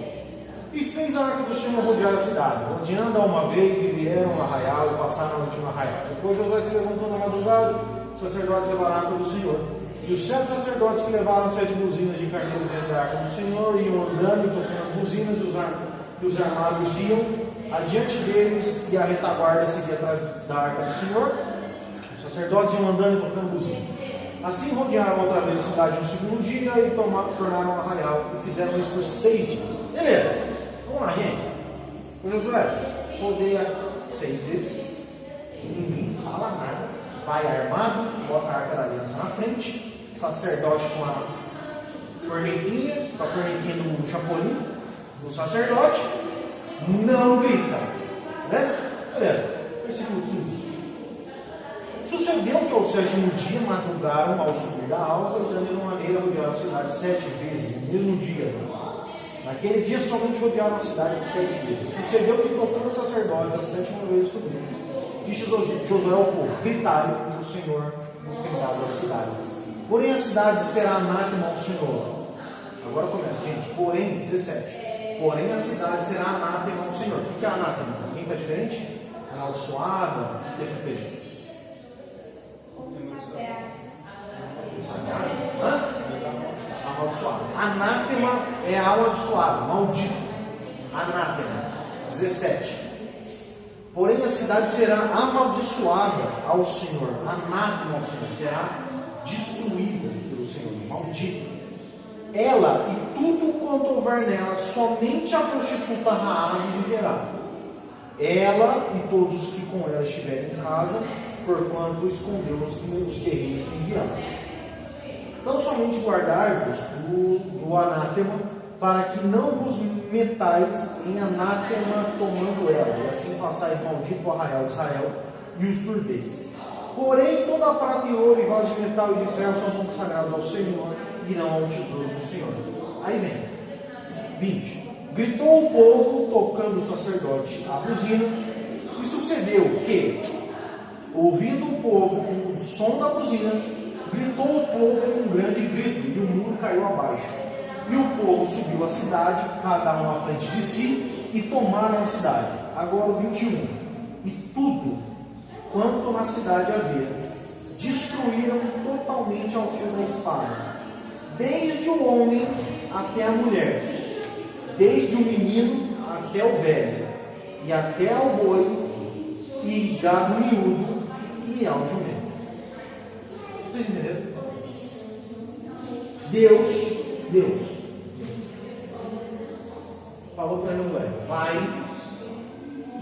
[SPEAKER 1] E fez a arca do Senhor rodear a cidade, rodeando a uma vez, e vieram no arraial, e passaram a noite no arraial. Depois Josué se levantou na madrugada, os sacerdotes levaram a arca do Senhor. E os 7 sacerdotes que levaram as 7 buzinas de carneiro diante da arca do Senhor iam andando e tocando as buzinas, e os armados iam adiante deles, e a retaguarda seguia atrás da arca do Senhor. Os sacerdotes iam andando e tocando buzina. Assim rodearam outra vez a cidade no segundo dia e tornaram um arraial e fizeram isso por 6 dias. Beleza, vamos lá, gente. O Josué rodeia 6 vezes, ninguém fala nada, vai armado, bota a arca da aliança na frente, sacerdote com a cornetinha do chapolim, do sacerdote, não grita. Beleza? Beleza. Versículo 15. Sucedeu que ao 7º dia madrugaram ao subir da alva, e da mesma maneira rodearam a cidade 7 vezes, no mesmo dia. Naquele dia somente rodearam a cidade 7 vezes. Sucedeu que tocando os sacerdotes a 7ª vez subindo, disse Josué ao povo: gritai, e o Senhor nos tem dado a cidade. Porém a cidade será anátema ao Senhor. Agora começa, gente. Porém, 17. Porém a cidade será anátema ao Senhor. O que é anátema? Quem está diferente? Amaldiçoada? O que é diferente? Amaldiçoado. Anátema é amaldiçoado, maldito. Anátema. 17. Porém a cidade será amaldiçoada ao Senhor. Anátema ao Senhor. Será destruída pelo Senhor. Maldita. Ela e tudo quanto houver nela, somente a prostituta Raabe viverá. Ela e todos os que com ela estiverem em casa, porquanto escondeu os guerreiros que enviaram. Não somente guardai-vos do anátema, para que não vos metais em anátema tomando ela, e assim façais maldito o arraial de Israel e os turbeis. Porém, toda a prata e ouro, e vasos de metal e de ferro são consagrados ao Senhor, e não ao tesouro do Senhor. Aí vem, 20. Gritou o povo, tocando o sacerdote a buzina, e sucedeu que, ouvindo o povo o som da buzina, gritou o povo com um grande grito, e o muro caiu abaixo. E o povo subiu à cidade, cada um à frente de si, e tomaram a cidade. Agora o 21. E tudo quanto na cidade havia, destruíram totalmente ao fio da espada, desde o homem até a mulher, desde o menino até o velho, e até ao boi, e gado miúdo, e ao jumento. Vocês entenderam? Deus falou para Josué: vai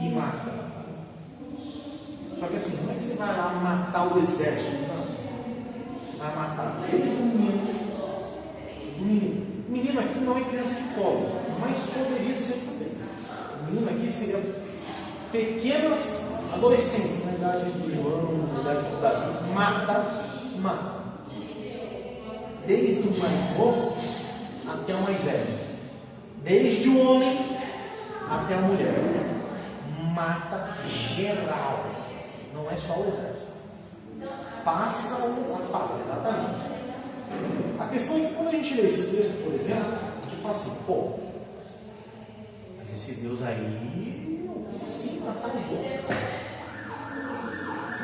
[SPEAKER 1] e mata. Só que assim, não é que você vai lá matar o exército, não. Você vai matar desde o menino. O menino aqui não é criança de colo, mas poderia ser também. O menino aqui seria pequenas adolescentes, na idade do João, na idade do Davi. Mata. Desde o mais novo até o mais velho. Desde o homem até a mulher. Mata geral. Não é só o exército. Passa a fala, exatamente. A questão é que quando a gente lê esse texto, por exemplo, a gente fala assim: pô, mas esse Deus aí, como assim matar os outros?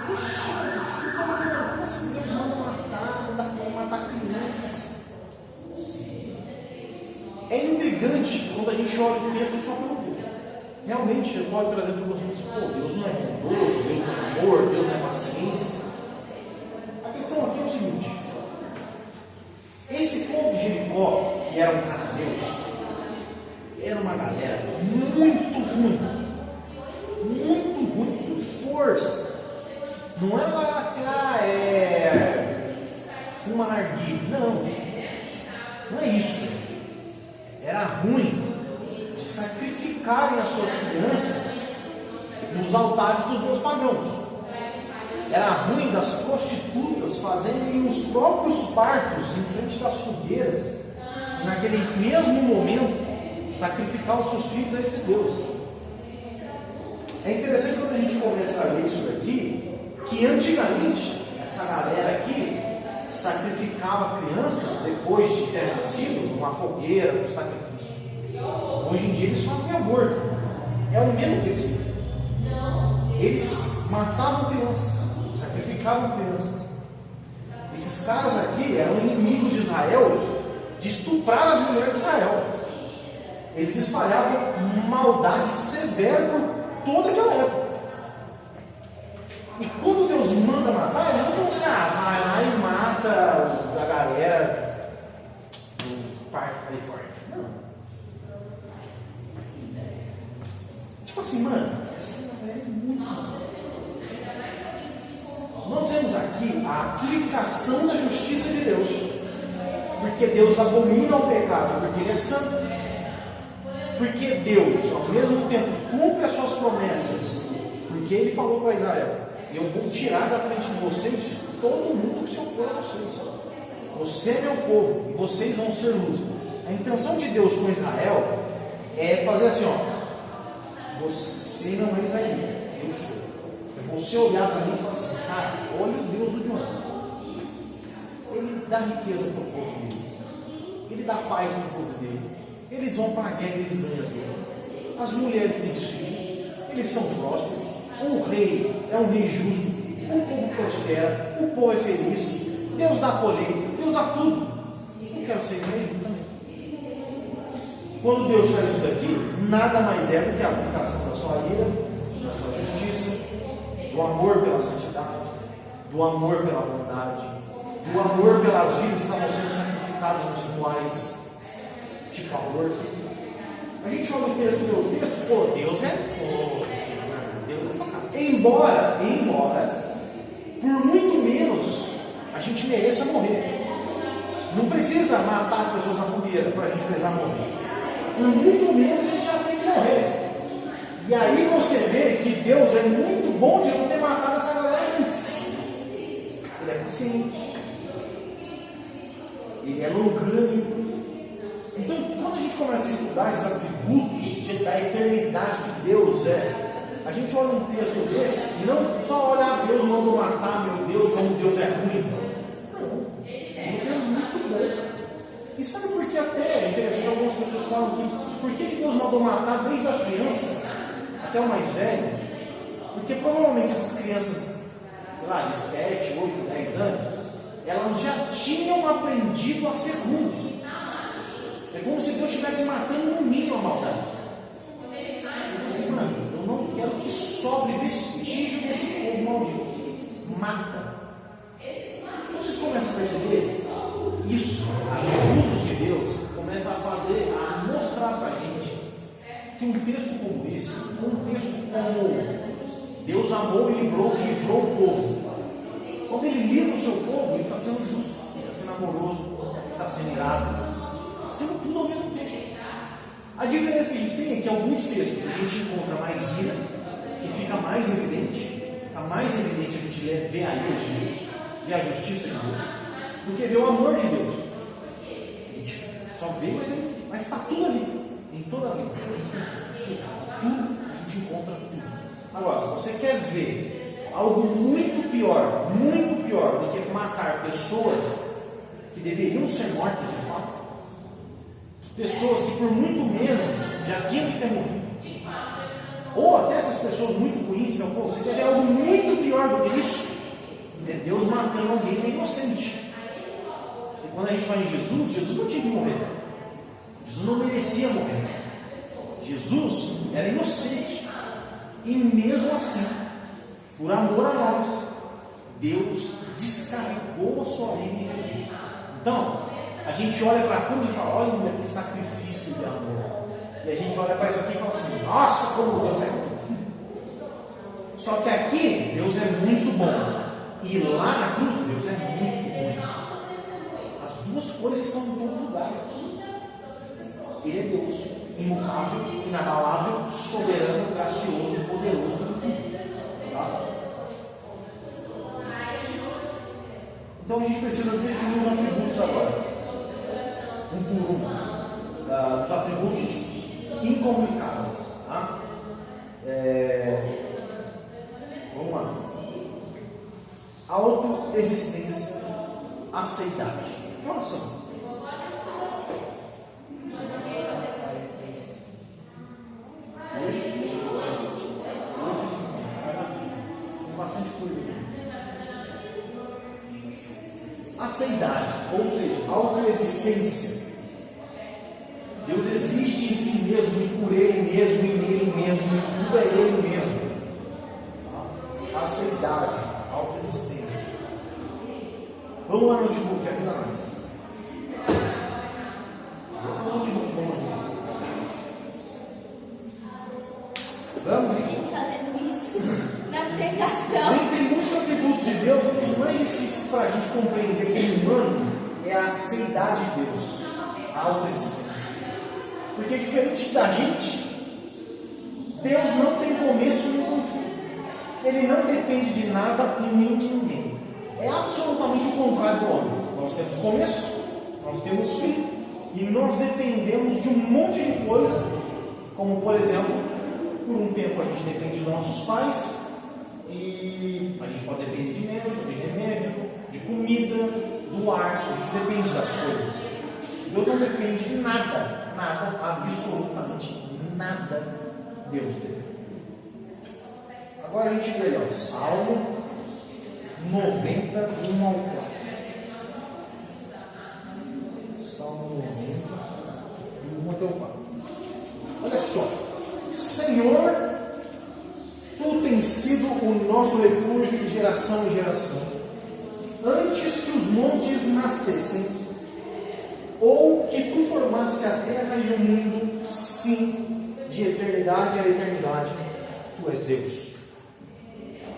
[SPEAKER 1] Como assim Deus manda matar crianças? É intrigante quando a gente olha o texto só pelo texto. Realmente pode trazer para você assim: pô, Deus não é bondoso, Deus não é amor, Deus não é paciência. A questão aqui é o seguinte: esse povo de Jericó, que eram cananeus, era uma galera muito ruim, por força. Não é lá assim, fuma narguilha. Não é isso. Era ruim de sacrificarem as suas crianças nos altares dos meus pagãos. Era ruim das prostitutas fazerem os próprios partos em frente das fogueiras, e naquele mesmo momento sacrificar os seus filhos a esse Deus. É interessante quando a gente começa a ler isso daqui, que antigamente essa galera aqui sacrificava crianças depois de ter nascido numa fogueira, no sacrifício. Hoje em dia eles fazem aborto. É o mesmo princípio. Eles matavam crianças, sacrificavam crianças. Esses caras aqui eram inimigos de Israel, de estuprar as mulheres de Israel. Eles espalhavam maldade severa por toda aquela época. E quando Deus manda matar, ele não falou assim: vai lá e mata mata a galera do Parque Califórnia. Não. Tipo assim, mano, essa galera é muito. Nós vemos aqui a aplicação da justiça de Deus. Porque Deus abomina o pecado, porque Ele é santo. Porque Deus, ao mesmo tempo, cumpre as suas promessas. Porque Ele falou para Israel: eu vou tirar da frente de vocês todo mundo que se opõe a vocês. Você é meu povo e vocês vão ser luz. A intenção de Deus com Israel é fazer assim, ó: você não é israelita, eu sou. É você olhar para mim e falar assim: cara, olha o Deus do João. Ele dá riqueza para o povo dele. Ele dá paz para o povo dele. Eles vão para a guerra e eles ganham as guerras. As mulheres têm filhos. Eles são prósperos. O rei é um rei justo. O povo prospera. O povo é feliz. Deus dá colheita. Deus dá tudo. Eu quero ser rei também. Quando Deus faz isso daqui, nada mais é do que a aplicação da sua ira, da sua justiça, do amor pela santidade, do amor pela bondade, do amor pelas vidas que estavam sendo sacrificadas nos rituais de calor. A gente olha o texto, meu texto, pô, Deus é sacanagem. Embora, por muito menos, a gente mereça morrer. Não precisa matar as pessoas na fogueira para a gente precisar morrer. Por muito menos, a gente já tem que morrer. E aí você vê que Deus é muito bom de não ter matado essa galera antes. Ele é paciente. Ele é longânimo. Então, quando a gente começa a estudar esses atributos da eternidade que Deus é, a gente olha um texto desse e não só olha: Deus mandou matar, meu Deus, como Deus é ruim. Não, Deus é muito bom. E sabe por que até é interessante? Algumas pessoas falam que por que Deus mandou matar desde a criança até o mais velho? Porque provavelmente essas crianças, sei lá, de 7, 8, 10 anos, elas já tinham aprendido a ser ruim. É como se Deus estivesse matando no mínimo a maldade. Eu falei assim: mano, eu não quero que sobre vestígio desse povo maldito. Mata. Então vocês começam a perceber isso, atributos de Deus, começa a mostrar para a gente que um texto como esse, um texto como Deus amou e livrou o povo. Quando Ele livra o seu povo, Ele está sendo justo, Ele está sendo amoroso, Ele está sendo irado. Sendo tudo ao mesmo tempo. A diferença que a gente tem é que alguns textos a gente encontra mais ira, que fica mais evidente. Está mais evidente a gente vê a ira de Deus, vê a justiça de Deus, do que vê o amor de Deus. A gente só vê, mas está tudo ali, em toda a Bíblia. Tudo, a gente encontra tudo. Agora, se você quer ver algo muito pior do que matar pessoas que deveriam ser mortas de fato, pessoas que por muito menos já tinham que ter morrido, ou até essas pessoas muito ruins, então, pô, você quer ver algo muito pior do que isso? É Deus matando alguém que é inocente. E quando a gente fala em Jesus não tinha que morrer. Jesus não merecia morrer. Jesus era inocente. E mesmo assim, por amor a nós, Deus descarregou a sua ira em Jesus. Então, a gente olha para a cruz e fala: olha que sacrifício de amor. E a gente olha para isso aqui e fala assim: nossa, como Deus é bom. Só que aqui, Deus é muito bom. E lá na cruz, Deus é muito ruim. As duas coisas estão em todos os lugares. Ele é Deus, imutável, inabalável, soberano, gracioso, poderoso. Tá? Então a gente precisa definir os atributos agora. Um por um. Os atributos incomunicáveis. Tá? Vamos lá. Autoexistência, aceidade. Que horas são? Tem bastante coisa aqui. Aceidade, ou seja, autoexistência. Deus existe em si mesmo, e por Ele mesmo, e nele mesmo, e tudo é Ele mesmo. Aceidade, autoexistência. Vamos lá no Antigo Vamos?
[SPEAKER 2] Ele fazendo isso na pregação.
[SPEAKER 1] Dentre muitos atributos de Deus, um dos mais difíceis para a gente compreender como humano é a seidade de Deus, a autoexistência. Porque diferente da gente, Deus não tem começo nem fim. Ele não depende de nada e nem de ninguém. É absolutamente o contrário do homem. Nós temos começo, nós temos fim, e nós dependemos de um monte de coisa, como por exemplo, por um tempo a gente depende dos nossos pais, e a gente pode depender de médico, de remédio, de comida, do ar, a gente depende das coisas. Deus não depende de nada, nada, absolutamente nada. Deus depende. Agora a gente lê, ó, Salmo 90, 1 ao 4. Salmo 90, 1 até o 4. Olha só. Senhor, Tu tens sido o nosso refúgio de geração em geração. Antes que os montes nascessem, ou que Tu formasse a terra e o mundo, sim, de eternidade a eternidade, Tu és Deus.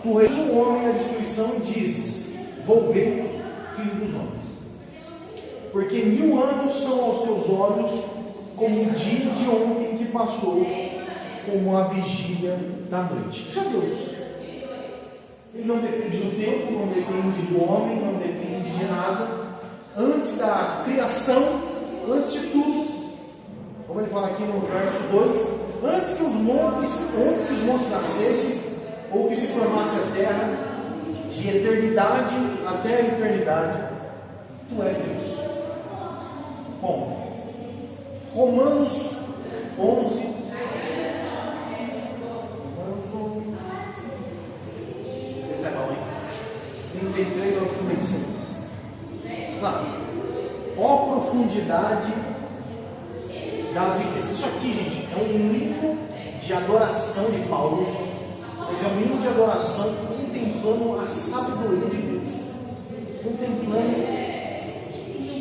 [SPEAKER 1] Tu reis o homem à destruição e dizes: vou ver, filho dos homens. Porque 1000 anos são aos teus olhos como o dia de ontem que passou, como a vigília da noite. Isso é Deus. Ele não depende do tempo, não depende do homem, não depende de nada. Antes da criação, antes de tudo, como ele fala aqui no verso 2, antes que os montes nascessem, ou que se formasse a terra, de eternidade até a eternidade, Tu és Deus. Bom, Romanos 11. Esse é bom, hein? 33 ao 36. Lá. Ó profundidade das riquezas. Isso aqui, gente, é um livro de adoração de Paulo. Mas é um hino de adoração contemplando a sabedoria de Deus. Contemplando.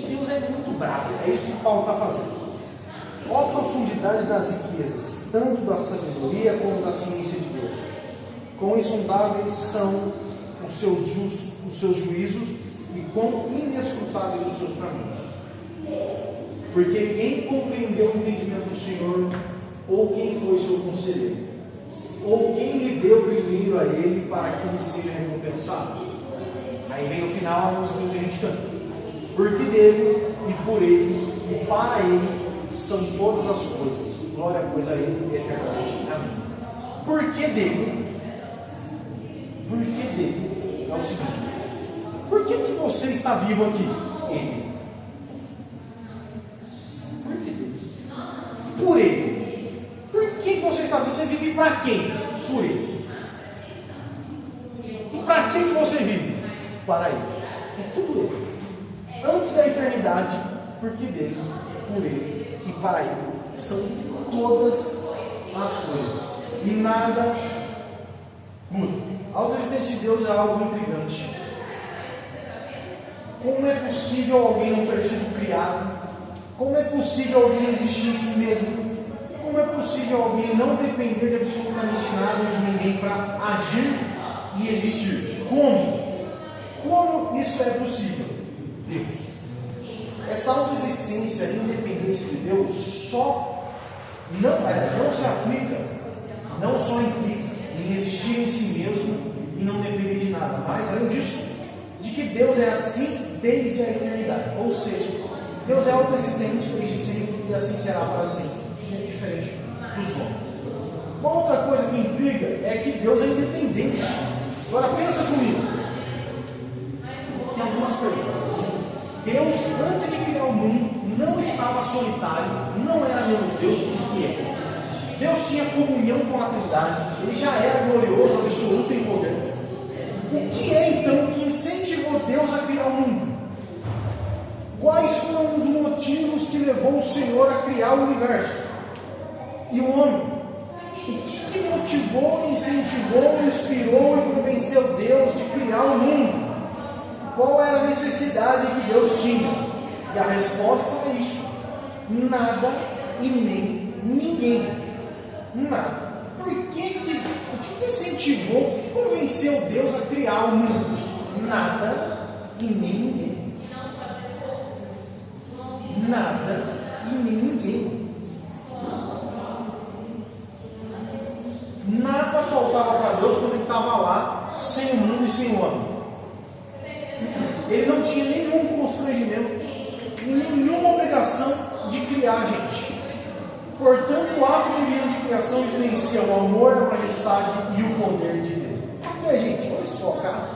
[SPEAKER 1] Deus é muito bravo. É isso que Paulo está fazendo. Ó profundidade das riquezas, tanto da sabedoria como da ciência de Deus. Quão insondáveis são os seus juízos e quão inescrutáveis os seus caminhos. Porque quem compreendeu o entendimento do Senhor, ou quem foi seu conselheiro? Ou quem lhe deu primeiro a ele para que ele seja recompensado? Aí vem no final a música que a gente canta. Porque dele, e por ele, e para ele são todas as coisas. Glória, pois, a ele eternamente. Amém. Por que dele? Por que dele? É o seguinte: por que você está vivo aqui? Ele. Por que dele? Por ele. Por que você está vivo? Você vive para quem? Por ele. E para quem você vive? Para ele. É tudo ele. Antes da eternidade, porque dele, por ele e para ele são todas as coisas. E nada muda. A autoexistência de Deus é algo intrigante. Como é possível alguém não ter sido criado? Como é possível alguém existir em si mesmo? Como é possível alguém não depender de absolutamente nada de ninguém para agir e existir? Como? Como isso é possível? Deus. Essa autoexistência e independência de Deus não se aplica, não só implica em existir em si mesmo e não depender de nada, mas além disso, de que Deus é assim desde a eternidade. Ou seja, Deus é autoexistente desde sempre e assim será para sempre, diferente dos homens. Uma outra coisa que implica é que Deus é independente. Agora pensa comigo. Tem algumas perguntas. Deus, antes de criar o mundo, não estava solitário, não era menos Deus do que é. Deus tinha comunhão com a Trindade, ele já era glorioso, absoluto em poder. O que é então que incentivou Deus a criar o mundo? Quais foram os motivos que levou o Senhor a criar o universo e o homem? O que motivou, incentivou, inspirou e convenceu Deus de criar o mundo? Qual era a necessidade que Deus tinha? E a resposta é isso: nada e nem ninguém. Nada. o que incentivou, o que convenceu Deus a criar o mundo? Nada e nem ninguém. Nada e nem ninguém. Nada faltava para Deus quando ele estava lá, sem o mundo e sem o homem. Ele não tinha nenhum constrangimento, nenhuma obrigação de criar a gente. Portanto, o ato divino de criação evidencia o amor, a majestade e o poder de Deus. Fato é, gente, olha só, cara.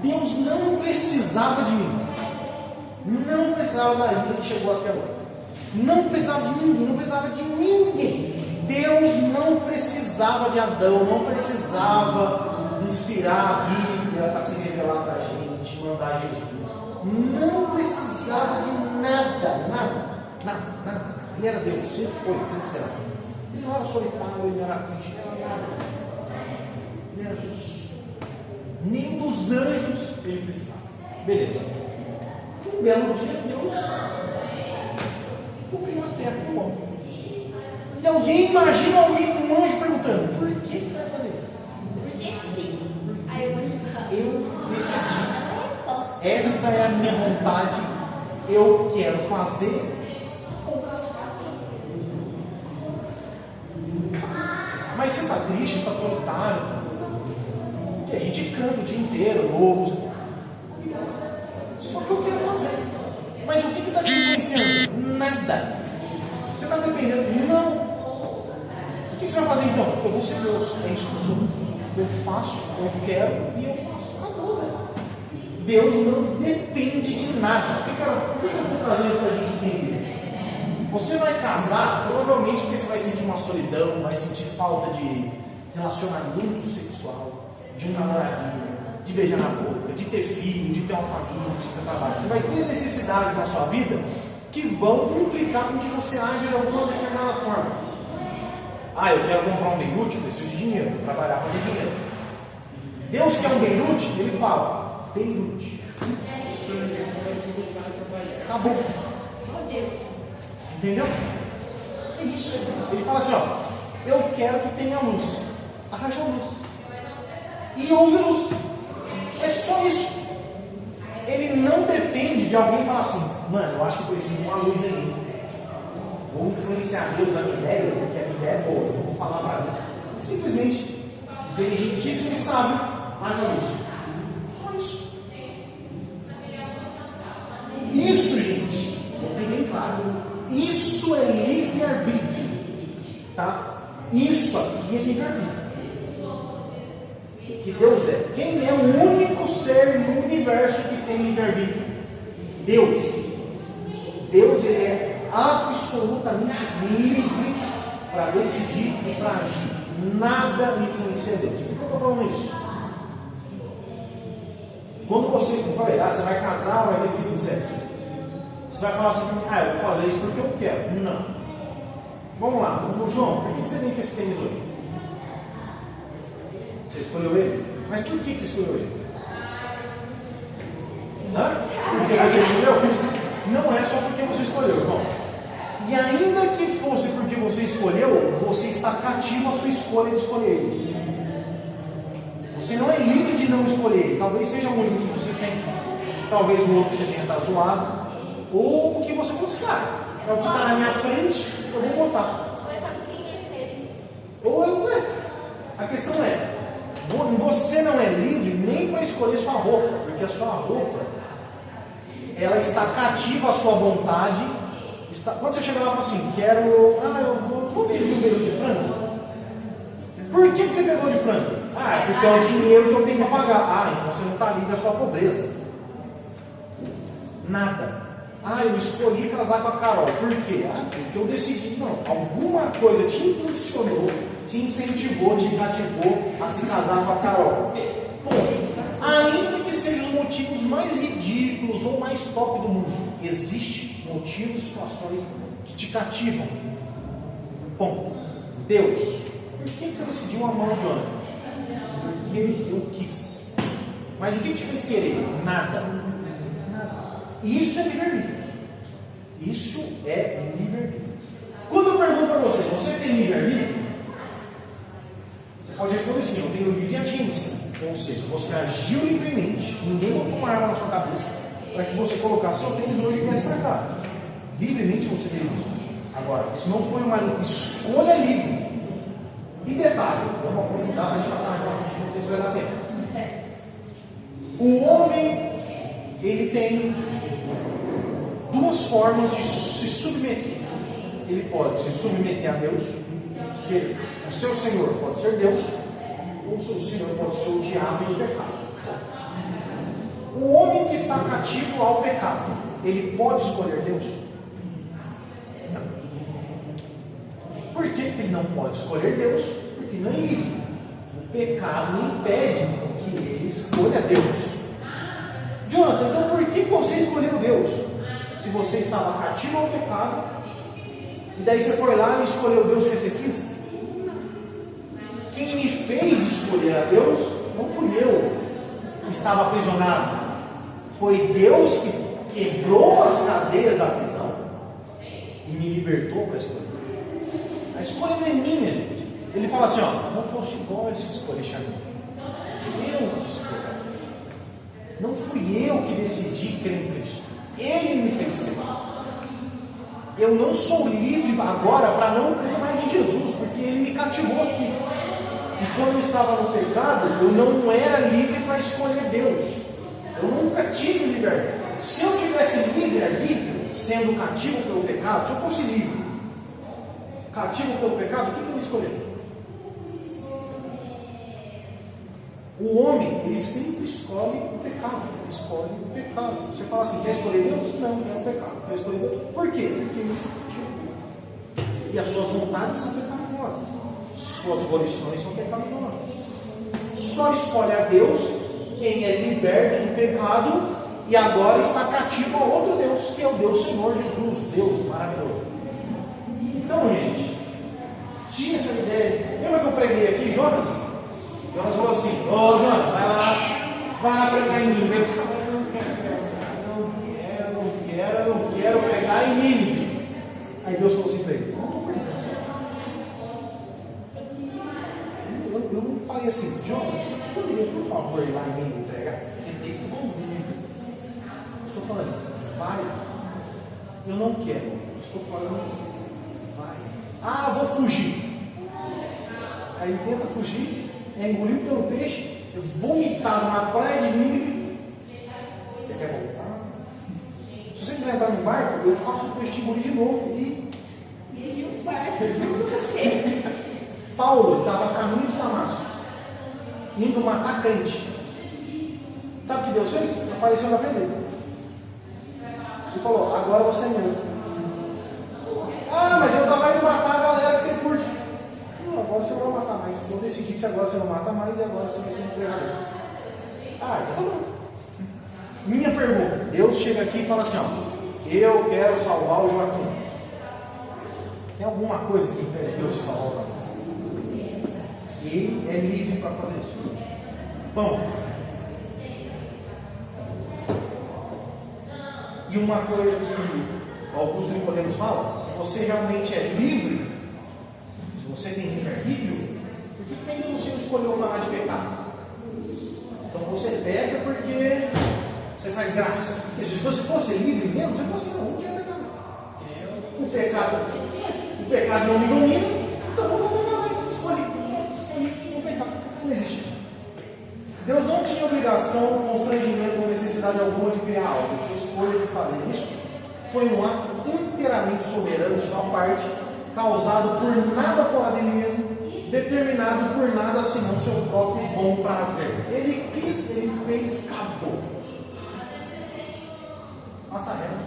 [SPEAKER 1] Deus não precisava de mim. Não precisava da Isa que chegou até agora. Não precisava de ninguém, não precisava de ninguém. Deus não precisava de Adão, não precisava inspirar a Bíblia para se revelar para a gente, mandar Jesus. Não precisava de nada. Ele era Deus, sempre foi, sempre será. Ele não era solitário, ele não era crente, ele era nada. Ele era Deus. Nem dos anjos ele precisava. Beleza. Um belo dia, Deus cobriu a terra com pão. E alguém imagina um anjo perguntando: por que você vai fazer isso?
[SPEAKER 2] Porque sim. Aí o anjo fala:
[SPEAKER 1] eu decidi.
[SPEAKER 2] Não é resposta.
[SPEAKER 1] Esta é a minha vontade. Eu quero fazer. Mas você está triste, está solitário? Que a gente canta o dia inteiro, louvos. Só que eu quero fazer. Mas o que está te influenciando? Nada. Você está dependendo? Não. O que você vai fazer então? Eu vou ser Deus. É isso que eu sou. Eu faço, eu quero e eu faço. Acabou, velho. Deus não depende de nada. Por que eu estou trazendo isso para a gente entender? Você vai casar, provavelmente porque você vai sentir uma solidão, vai sentir falta de relacionamento sexual, de um namoradinho, de beijar na boca, de ter filho, de ter uma família, de ter trabalho. Você vai ter necessidades na sua vida que vão implicar com que você age de alguma determinada forma. Eu quero comprar um Beirute, eu preciso de dinheiro, vou trabalhar para ter dinheiro. Deus quer um Beirute, ele fala: Beirute. Acabou.
[SPEAKER 2] Meu Deus.
[SPEAKER 1] Entendeu? É isso. Ele fala assim: eu quero que tenha luz. Arranja luz. E houve luz. É só isso. Ele não depende de alguém falar assim: mano, eu acho que preciso de uma luz aí. Vou influenciar Deus na minha ideia, porque a minha ideia é boa. Eu vou falar para ele. Simplesmente, inteligentíssimo e sábio, haja luz. Só isso. Isso, gente, vou ter bem claro. Isso é livre-arbítrio. Tá? Isso aqui é livre-arbítrio. Que Deus é. Quem é o único ser no universo que tem livre-arbítrio? Deus. Deus, ele é absolutamente livre para decidir e para agir. Nada influencia Deus. Por que eu estou falando isso? Quando você, como eu falei, você vai casar, vai ter filho, etc. Você vai falar assim: eu vou fazer isso porque eu quero. Não. Vamos lá. João, por que você vem com esse tênis hoje? Você escolheu ele? Mas por que você escolheu ele? Porque você escolheu? Não é só porque você escolheu, João. E ainda que fosse porque você escolheu, você está cativo à sua escolha de escolher ele. Você não é livre de não escolher ele. Talvez seja um livro que você tem, talvez o outro que você tenha estado zoado, ou o que você buscar. É o que está na minha frente, eu vou botar.
[SPEAKER 2] Ou é só quem ele fez.
[SPEAKER 1] Ou eu é. A questão é: você não é livre nem para escolher sua roupa, porque a sua roupa, ela está cativa à sua vontade. Quando você chega lá e fala assim: eu vou pedir um Beirute de frango. Por que você pegou de frango? Porque é o dinheiro que eu tenho para pagar. Então você não está livre da sua pobreza. Nada. Eu escolhi casar com a Carol. Por quê? Porque eu decidi. Não, alguma coisa te impulsionou, te incentivou, te cativou a se casar com a Carol. Ainda que sejam os motivos mais ridículos ou mais top do mundo, existem motivos, situações que te cativam. Deus, por que você decidiu amar o Jonathan? Porque eu quis. Mas o que te fez querer? Nada. Isso é livre-arbítrio. Isso é livre-arbítrio. Quando eu pergunto para você tem livre-arbítrio? Ou seja, você agiu livremente, ninguém colocou uma arma na sua cabeça para que você colocasse seu tênis hoje e viesse para cá. Livremente você fez isso. Agora, isso não foi uma escolha livre. E detalhe, vamos aprofundar para a gente passar mais para frente, não vai dar tempo. O homem, ele tem duas formas de se submeter. Ele pode se submeter a Deus, ser o seu Senhor pode ser Deus, ou o seu Senhor pode ser o diabo e o pecado. O homem que está cativo ao pecado, ele pode escolher Deus? Não. Por que ele não pode escolher Deus? Porque não é livre. O pecado impede que ele escolha Deus. Jonathan, então por que você escolheu Deus? Se você estava cativo ao pecado, e daí você foi lá e escolheu Deus que você quis? Quem me fez escolher a Deus não fui eu que estava aprisionado. Foi Deus que quebrou as cadeias da prisão e me libertou para escolher. A escolha não é minha, gente. Ele fala assim, ó, não foste vós que escolheste a mim. Eu que escolhi. Não fui eu que decidi crer em Cristo. Ele me fez crer. Eu não sou livre agora para não crer mais em Jesus, porque Ele me cativou aqui. E quando eu estava no pecado, eu não era livre para escolher Deus. Eu nunca tive livre-arbítrio. Se eu tivesse livre-arbítrio, sendo cativo pelo pecado, se eu fosse livre, cativo pelo pecado, o que eu ia escolher? O homem, ele sempre escolhe o pecado. Ele escolhe o pecado. Você fala assim, quer escolher Deus? Não, é o pecado. Quer escolher Deus? Por quê? Porque ele se cativa. E as suas vontades são pecaminosas. Suas volições são pecaminosas. Só escolhe a Deus quem é liberto do pecado e agora está cativo a outro Deus, que é o Deus Senhor Jesus, Deus maravilhoso. Então, gente, tinha essa ideia. Lembra que eu preguei aqui, Jonas? Jonas falou assim, Jonas, vai lá pregar em Nínive. Eu não quero pregar em Nínive. Aí Deus falou assim para ele, eu não falei assim, Jonas, poderia por favor ir lá em Nínive pregar? Tentei ser bonzinho. Estou falando, vai. Eu não quero. Estou falando, vai. Ah, vou fugir. Aí ele tenta fugir, é engolido pelo peixe, vomitado na praia de Nínive. Você quer voltar? Se você quiser entrar no barco, eu faço o peixe te engolir de novo e
[SPEAKER 2] o barco junto com você.
[SPEAKER 1] Paulo estava a caminho de Damasco, indo matar crente. Sabe o que Deus fez? Apareceu na frente dele e falou, agora você é meu. Ah, mas eu estava indo matar a galera que você curte. Não, agora você não vai matar mais. Eu decidi que agora você não mata mais e agora você vai ser um pregador. Ah, então tá bom. Minha pergunta, Deus chega aqui e fala assim, ó, eu quero salvar o Joaquim. Tem alguma coisa que impede Deus de salvar o Joaquim? Ele é livre para fazer isso. Bom, e uma coisa que Augusto Nicodemos fala, se você realmente é livre, se você tem livre-arbítrio, por que ainda você não escolheu parar de pecar? Então você peca porque você faz graça. Porque se você fosse livre mesmo, você fosse não quer pecar. O pecado não me domina, então eu vou pecar mais. Escolhi o pecado. Não existe. Deus não tinha obrigação, constrangimento ou necessidade alguma de criar algo. Sua escolha de fazer isso foi um ato inteiramente soberano de sua parte, causado por nada fora dele mesmo, determinado por nada senão seu próprio bom prazer. Ele quis, ele fez, acabou. Passa a regra.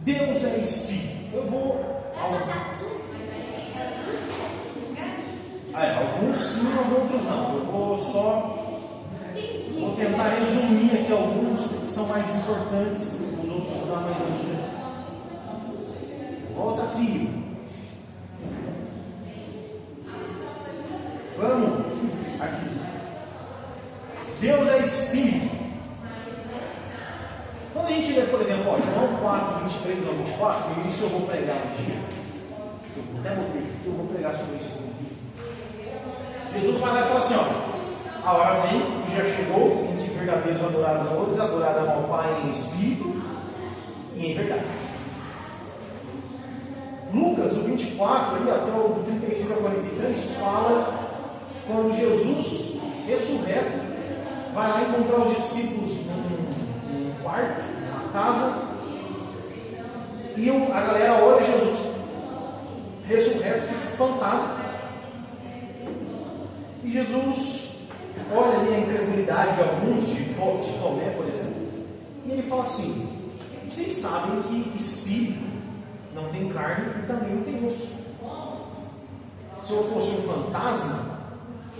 [SPEAKER 1] Deus é Espírito. Eu vou. Alguns sim, outros não. Eu vou tentar resumir aqui alguns que são mais importantes, os outros vou dar mais um. Volta frio. Vamos aqui. Deus é Espírito. Quando a gente lê, por exemplo, João 4, 23 ao 24, e isso eu vou pregar um dia. Eu até botei aqui que eu vou pregar sobre isso um dia. Jesus vai lá e fala assim, A hora vem, e já chegou, em que verdadeiros adoradores adorarão ao Pai em espírito e em verdade. Lucas, do 24 ali, até o 35 a 43, fala quando Jesus, ressurreto, vai lá encontrar os discípulos num quarto, numa casa, e a galera olha Jesus ressurreto, fica espantado. E Jesus olha ali a incredulidade de alguns, de Tomé, por exemplo, e ele fala assim: vocês sabem que espírito não tem carne e também não tem osso. Se eu fosse um fantasma,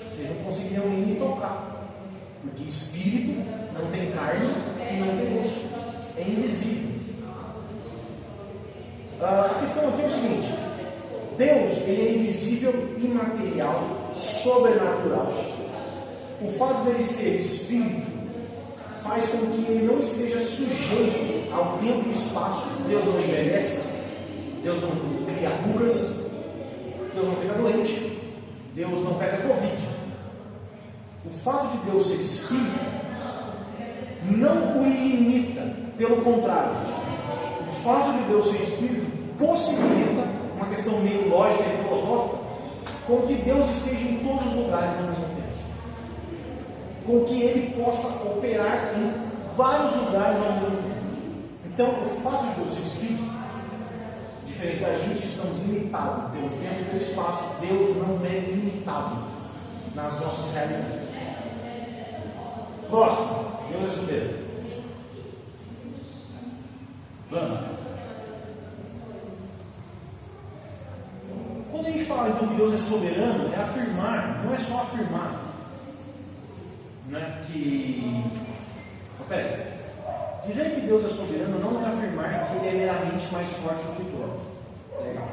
[SPEAKER 1] vocês não conseguiriam nem me tocar, porque espírito não tem carne e não tem osso, é invisível. A questão aqui é o seguinte: Deus, ele é invisível, imaterial, sobrenatural. O fato dele ser espírito faz com que ele não esteja sujeito ao tempo e espaço. Deus não envelhece, Deus não cria rugas, Deus não fica doente, Deus não pega Covid. O fato de Deus ser espírito não o limita, pelo contrário, o fato de Deus ser espírito possibilita, uma questão meio lógica e filosófica, com que Deus esteja em todos os lugares ao mesmo tempo, com que Ele possa operar em vários lugares ao mesmo tempo. Então, o fato de Deus ser espírito, diferente da gente que estamos limitados pelo tempo e pelo espaço, Deus não é limitado nas nossas realidades. Próximo, Deus é soberano. Vamos. Quando a gente fala então que Deus é soberano, é afirmar, não é só afirmar, né, que. Peraí. Dizer que Deus é soberano não é afirmar que Ele é meramente mais forte do que todos. Legal.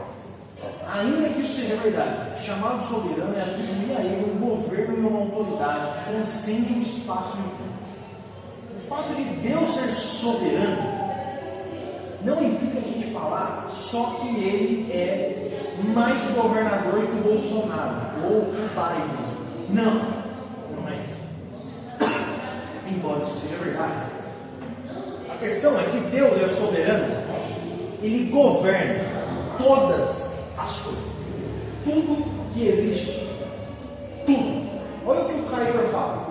[SPEAKER 1] Ainda que isso seja verdade, chamado de soberano é atribuir a Ele um governo e uma autoridade que transcende o espaço e o tempo. O fato de Deus ser soberano não implica a gente falar só que Ele é mais governador que o Bolsonaro ou que o Biden. Não, não é isso. Embora isso seja verdade. A questão é que Deus é soberano, Ele governa todas as coisas, tudo que existe, tudo. Olha o que o Kaiser fala: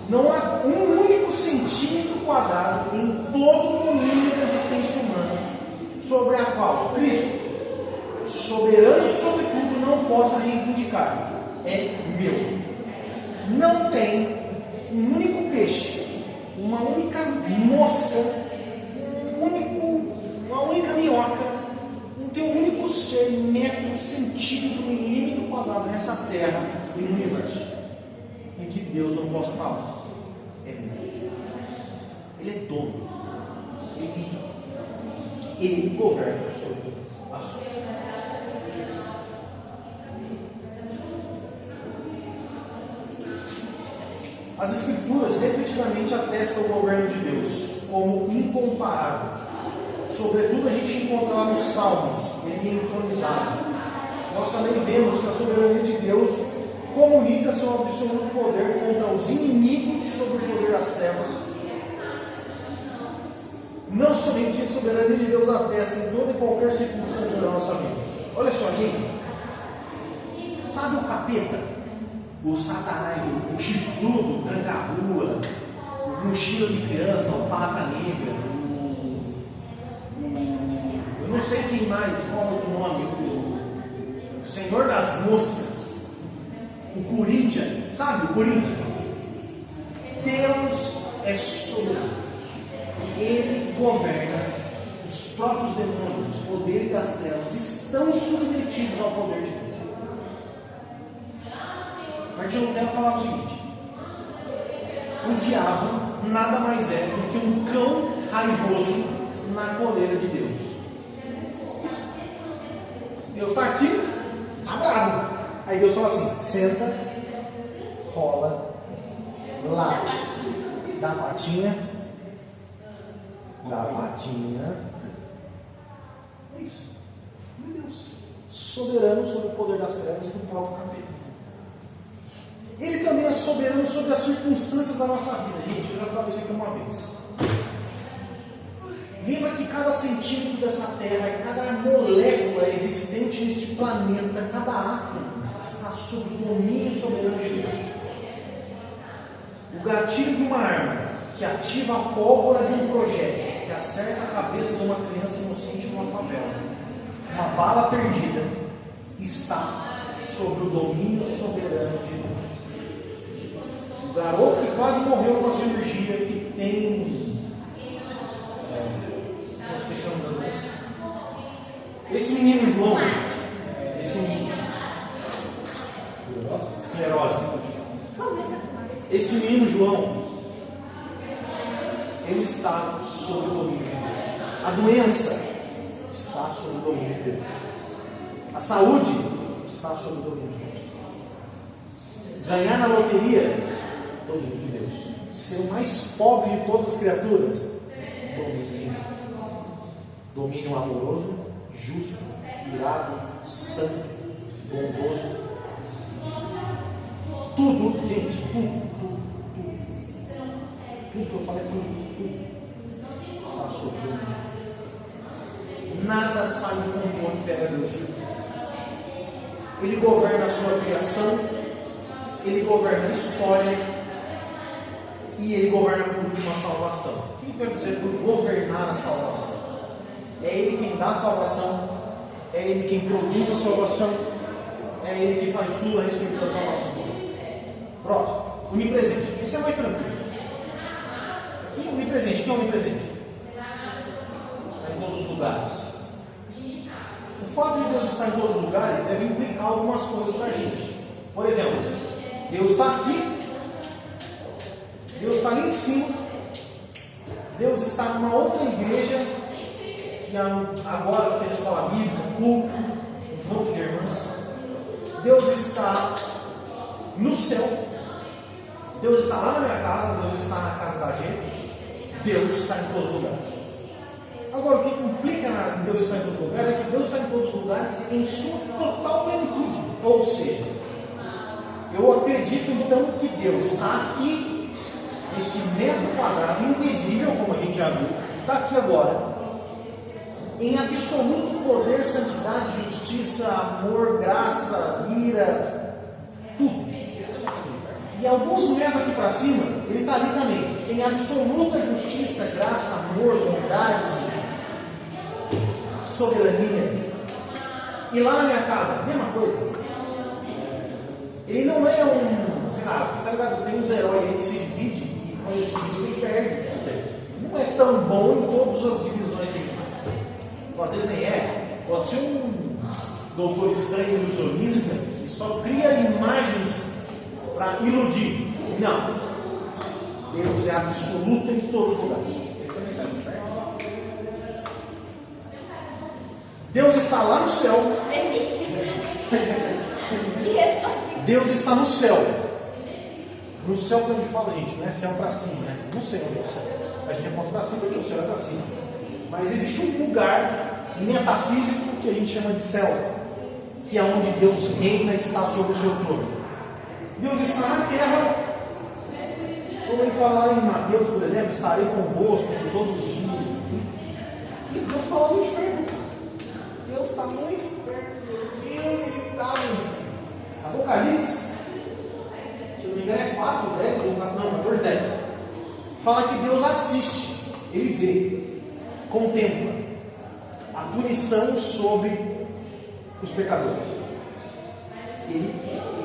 [SPEAKER 1] não há um único centímetro quadrado em todo o domínio da existência humana sobre a qual Cristo, soberano sobre tudo, não possa reivindicar: é meu. Não tem um único peixe, uma única mosca, uma única minhoca, não tem um único ser, metro, centímetro, milímetro quadrado nessa terra e no universo em que Deus não possa falar: é meu. Ele é dono, ele governa sobre as coisas. As Escrituras repetidamente atestam o governo de Deus como incomparável. Sobretudo a gente encontra lá nos Salmos, ele é entronizado. Nós também vemos que a soberania de Deus comunica seu absoluto poder contra os inimigos sobre o poder das trevas. Não somente a soberania de Deus atesta em toda e qualquer circunstância da nossa vida. Olha só, gente. Sabe o capeta? O Satanás, o chifrudo, o tranca-rua, o mochila de criança, o pata negra, eu não sei quem mais, qual é outro nome, o Senhor das Moscas, o Corinthians, sabe o Corinthians? Deus é soberano, Ele governa, os próprios demônios, os poderes das trevas estão submetidos ao poder de Deus. Martin Lutero falava o seguinte: o diabo nada mais é do que um cão raivoso na coleira de Deus. Isso. Deus está aqui, está bravo. Aí Deus fala assim: senta, rola, late, dá patinha. É isso. Meu Deus. Soberano sobre o poder das trevas e do próprio capeta. Ele também é soberano soberano sobre as circunstâncias da nossa vida. Gente, eu já falei isso aqui uma vez. Lembra que cada centímetro dessa terra, cada molécula existente nesse planeta, cada átomo está sob o domínio soberano de Deus. O gatilho de uma arma que ativa a pólvora de um projétil, que acerta a cabeça de uma criança inocente numa favela, uma bala perdida, está sob o domínio soberano de Deus. O garoto que quase morreu numa cirurgia, que tem esse menino João, esclerose. Esse menino João, ele está sob o domínio de Deus. A doença está sob o domínio de Deus. A saúde está sob o domínio de Deus. Ganhar na loteria, domínio de Deus. Ser o mais pobre de todas as criaturas, domínio de Deus. Domínio amoroso, justo, irado, santo, bondoso. Tudo, gente, tudo que eu falei, tudo está sob o domínio de Deus. Nada sai do controle e pega Deus. Ele governa a sua criação, ele governa a história e ele governa por último a salvação. O que quer dizer por governar a salvação? É Ele quem dá a salvação, é Ele quem produz a salvação, é Ele que faz tudo a respeito da salvação. Pronto, onipresente. Esse é mais tranquilo. E onipresente? O que é onipresente? Está em todos os lugares. O fato de Deus estar em todos os lugares deve implicar algumas coisas para a gente. Por exemplo, Deus está aqui, Deus está ali em cima, Deus está numa outra igreja, que agora está tendo escola bíblica, culto, encontro de irmãs. Deus está no céu, Deus está lá na minha casa, Deus está na casa da gente, Deus está em todos os lugares. Agora, o que implica em Deus estar em todos os lugares é que Deus está em todos os lugares em sua total plenitude. Ou seja, eu acredito então que Deus está aqui, nesse metro quadrado invisível, como a gente já viu, está aqui agora, em absoluto poder, santidade, justiça, amor, graça, ira, tudo. E alguns metros aqui para cima, ele está ali também, em absoluta justiça, graça, amor, bondade, soberania. E lá na minha casa, mesma coisa. Ele não é sei lá, você está ligado? Tem uns heróis aí que se dividem e quando ele se divide ele perde. Não é tão bom em todas as divisões que ele faz. Ou às vezes nem é. Pode ser um doutor estranho ilusionista que só cria imagens para iludir. Não. Deus é absoluto em todos os lugares. Deus está lá no céu. Deus está no céu. No céu, quando a gente fala, gente, não é céu para cima, né? Não sei onde é o céu. A gente aponta para cima porque o céu é para cima. Mas existe um lugar metafísico que a gente chama de céu, que é onde Deus reina e está sobre o seu trono. Deus está na terra. Como ele fala lá em Mateus, por exemplo, estarei convosco todos os dias. E Deus fala no inferno. Deus está no inferno. Ele está no inferno. Apocalipse, se eu não me engano, é 4, 10, ou não, 14, 10. Fala que Deus assiste, ele vê, contempla a punição sobre os pecadores. Ele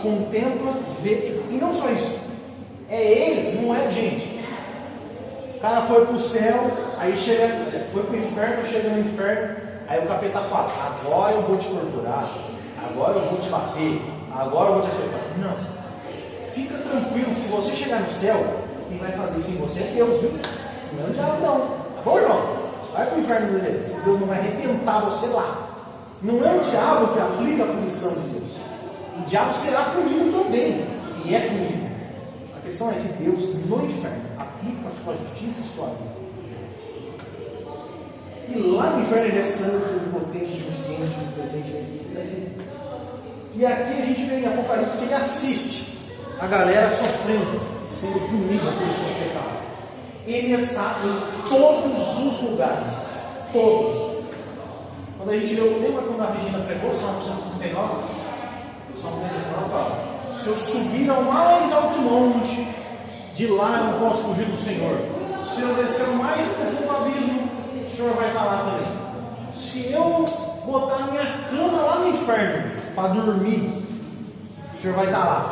[SPEAKER 1] contempla, vê, e não só isso, é ele, não é gente. O cara foi para o céu, aí chega, foi para o inferno, chega no inferno, aí o capeta fala: agora eu vou te torturar, agora eu vou te bater, agora eu vou te açoitar. Não. Fica tranquilo, se você chegar no céu, quem vai fazer isso em você é Deus, viu? Não é o diabo, não. Tá bom, irmão? Vai para o inferno de Deus. Deus não vai arrebentar você lá. Não é o diabo que aplica a punição de Deus. O diabo será punido também. E é punido. A questão é que Deus, no inferno, aplica a sua justiça e sua vida. E lá no inferno ele é santo, onipotente, onisciente, onipresente, onipresente. E aqui a gente vê em Apocalipse que ele assiste. a galera sofrendo, sendo punida por seus pecados. Ele está em todos os lugares. Todos. Quando a gente lembra quando a Regina pregou o Salmo 139? O Salmo 139 fala: se eu subir ao mais alto monte, de lá eu não posso fugir do Senhor. Se eu descer o mais profundo abismo, o Senhor vai estar lá também. Se eu botar a minha cama lá no inferno para dormir, o Senhor vai estar lá.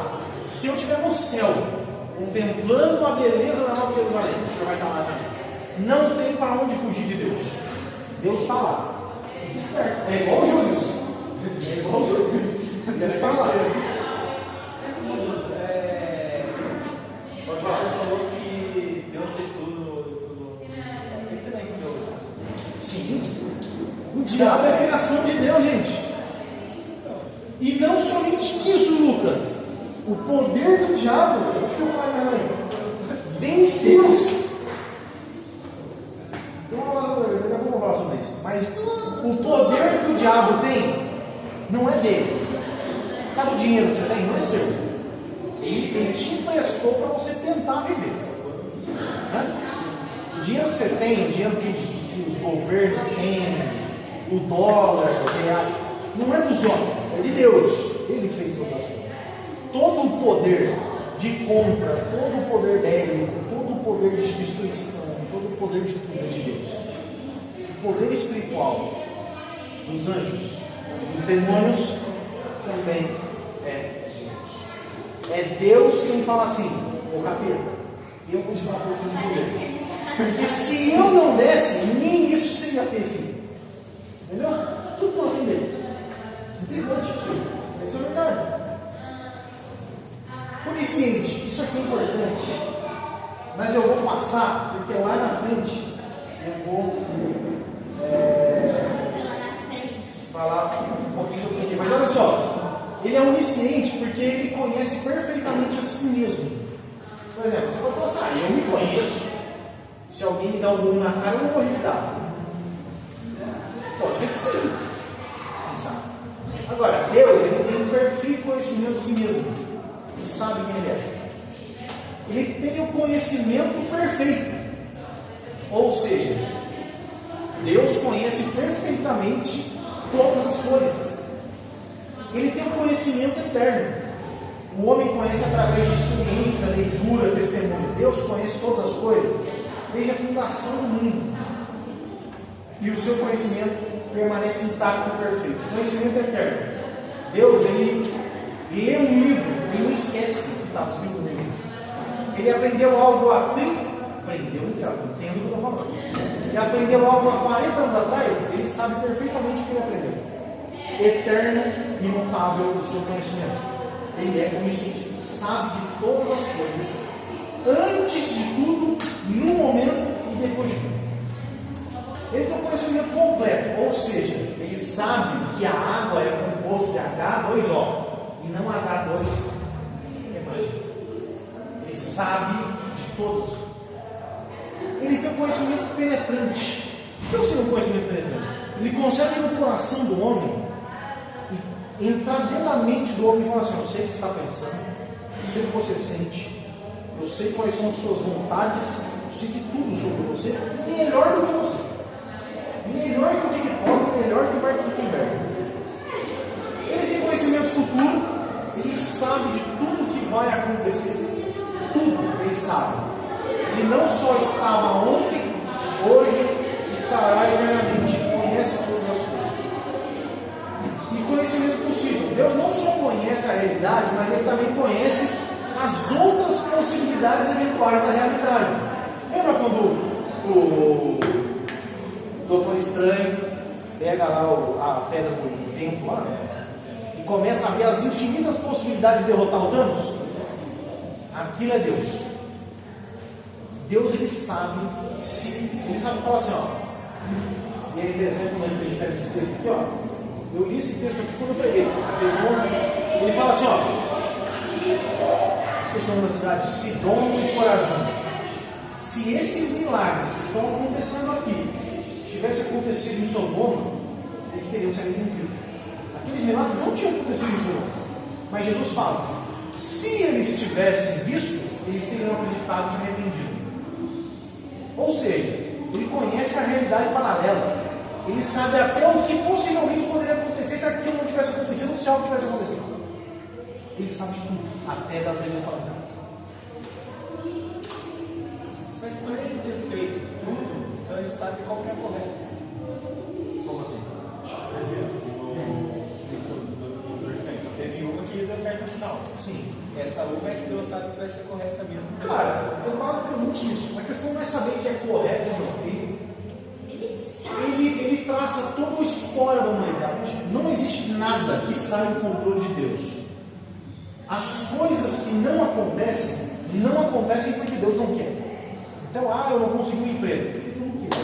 [SPEAKER 1] Se eu estiver no céu, contemplando a beleza da Nova Jerusalém, o Senhor vai estar lá também. Não tem para onde fugir de Deus. Deus está lá. É igual o Júlio. É igual o Júlio. Deus está lá.
[SPEAKER 3] O pastor falou que Deus fez tudo. Ele também criou.
[SPEAKER 1] Sim. O diabo é a criação de Deus, gente. E não somente isso, Lucas. O poder do diabo, deixa eu falar, vem de Deus. Daqui a pouco eu vou falar sobre isso. Mas o poder que o diabo tem não é dele. Sabe o dinheiro que você tem? Não é seu. Ele te emprestou para você tentar viver. O dinheiro que você tem, o dinheiro que os governos têm, o dólar, o real, não é dos homens, é de Deus. Ele fez todas as coisas. Todo o poder de compra, todo o poder dele, todo o poder de destruição, todo o poder de tudo é de Deus. O poder espiritual dos anjos, dos demônios, também é de Deus. É Deus quem fala assim: ô capeta, eu vou te dar um pouco de poder. Porque se eu não desse, nem isso seria ter filho. Entendeu? Tudo pelo fim dele. Intrigante isso. Isso é verdade. Onisciente, isso aqui é importante. Mas eu vou passar, porque lá na frente eu vou falar um pouquinho sobre isso aqui. Mas olha só, ele é onisciente porque ele conhece perfeitamente a si mesmo. Por exemplo, você pode falar assim: eu me conheço. Se alguém me dá um murro na cara, eu não vou revidar. Pode ser que sim. Quem sabe? Agora, Deus, ele tem um perfeito conhecimento de si mesmo. Ele sabe quem ele é. Ele tem o conhecimento perfeito. Ou seja, Deus conhece perfeitamente todas as coisas. Ele tem um conhecimento eterno. O homem conhece através de experiência, leitura, testemunho. Deus conhece todas as coisas desde a fundação do mundo. E o seu conhecimento permanece intacto e perfeito. Conhecimento eterno. Deus, ele lê um livro, ele não esquece o que está escrito no livro. Ele aprendeu algo há 30 aprendeu, entendo o que eu estou falando. Ele aprendeu algo há 40 anos atrás, ele sabe perfeitamente o que ele aprendeu. Eterno, imutável o seu conhecimento. Ele é onisciente, ele sabe de todas as coisas, antes de tudo, no momento e depois de tudo. Ele tem um conhecimento completo, ou seja, ele sabe que a água é composto de H2O e não H2 é mais. Ele sabe de todas as coisas. Ele tem um conhecimento penetrante. O que é o seu conhecimento penetrante? Ele consegue ir no coração do homem e entrar dentro da mente do homem e falar assim: eu sei o que você está pensando, eu sei o que você sente, eu sei quais são as suas vontades, eu sei de tudo sobre você, melhor do que você. Melhor que o TikTok, melhor que o Mark Zuckerberg. Ele tem conhecimento futuro, ele sabe de tudo que vai acontecer. Tudo ele sabe. Ele não só estava ontem, hoje estará eternamente. Conhece todas as coisas. E conhecimento possível. Deus não só conhece a realidade, mas ele também conhece as outras possibilidades eventuais da realidade. Lembra quando o Doutor Estranho pega lá a pedra do tempo lá, né? E começa a ver as infinitas possibilidades de derrotar o Thanos? Aquilo é Deus. Deus, ele sabe falar assim, ó. E ele deu exemplo quando a gente pega esse texto aqui, ó. Eu li esse texto aqui quando eu preguei, Mateus 11. Ele fala assim, ó. Esqueci o nome da cidade, Sidom e Corazim. Se esses milagres que estão acontecendo aqui tivesse acontecido em Sodoma, eles teriam se arrependido. Aqueles milagres não tinham acontecido em Sodoma. Mas Jesus fala: Se eles tivessem visto, eles teriam acreditado e se arrependido. Ou seja, ele conhece a realidade paralela. Ele sabe até o que possivelmente poderia acontecer se aquilo não tivesse acontecido ou se algo tivesse acontecido. Ele sabe de tudo, até das eventualidades.
[SPEAKER 3] Mas por ele ter feito tudo, então ele sabe qual que é correto.
[SPEAKER 1] Como assim?
[SPEAKER 3] Por exemplo, teve uma que deu certo no final.
[SPEAKER 1] Sim.
[SPEAKER 3] Essa uma é que Deus sabe que vai ser correta mesmo.
[SPEAKER 1] Cara, é basicamente isso. A questão não é saber que é correto ou não. Ele traça toda a história da humanidade. Não existe nada que saia do controle de Deus. As coisas que não acontecem porque Deus não quer. Então, eu não consegui um emprego. Eu não quis.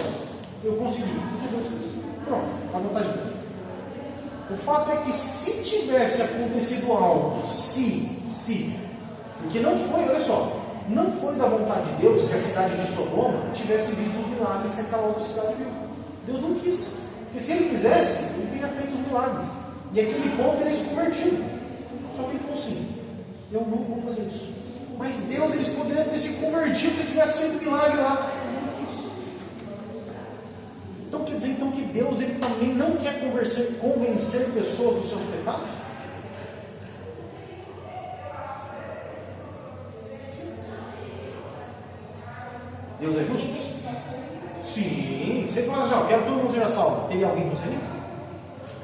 [SPEAKER 1] Eu consegui. Deus quis. Pronto, a vontade de Deus. O fato é que se tivesse acontecido algo, porque não foi, olha só, não foi da vontade de Deus que a cidade de Sodoma tivesse visto os milagres que aquela outra cidade viu. Deus não quis. Porque se ele quisesse, ele teria feito os milagres. E aquele povo teria se convertido. Só que ele falou assim: eu não vou fazer isso. Mas Deus, eles poderiam ter se convertido se tivesse feito milagre lá. Então quer dizer que Deus ele também não quer convencer pessoas dos seus pecados? Deus é justo? Sim. Você fala assim, quero todo mundo seja salvo. Teria alguém que você nem?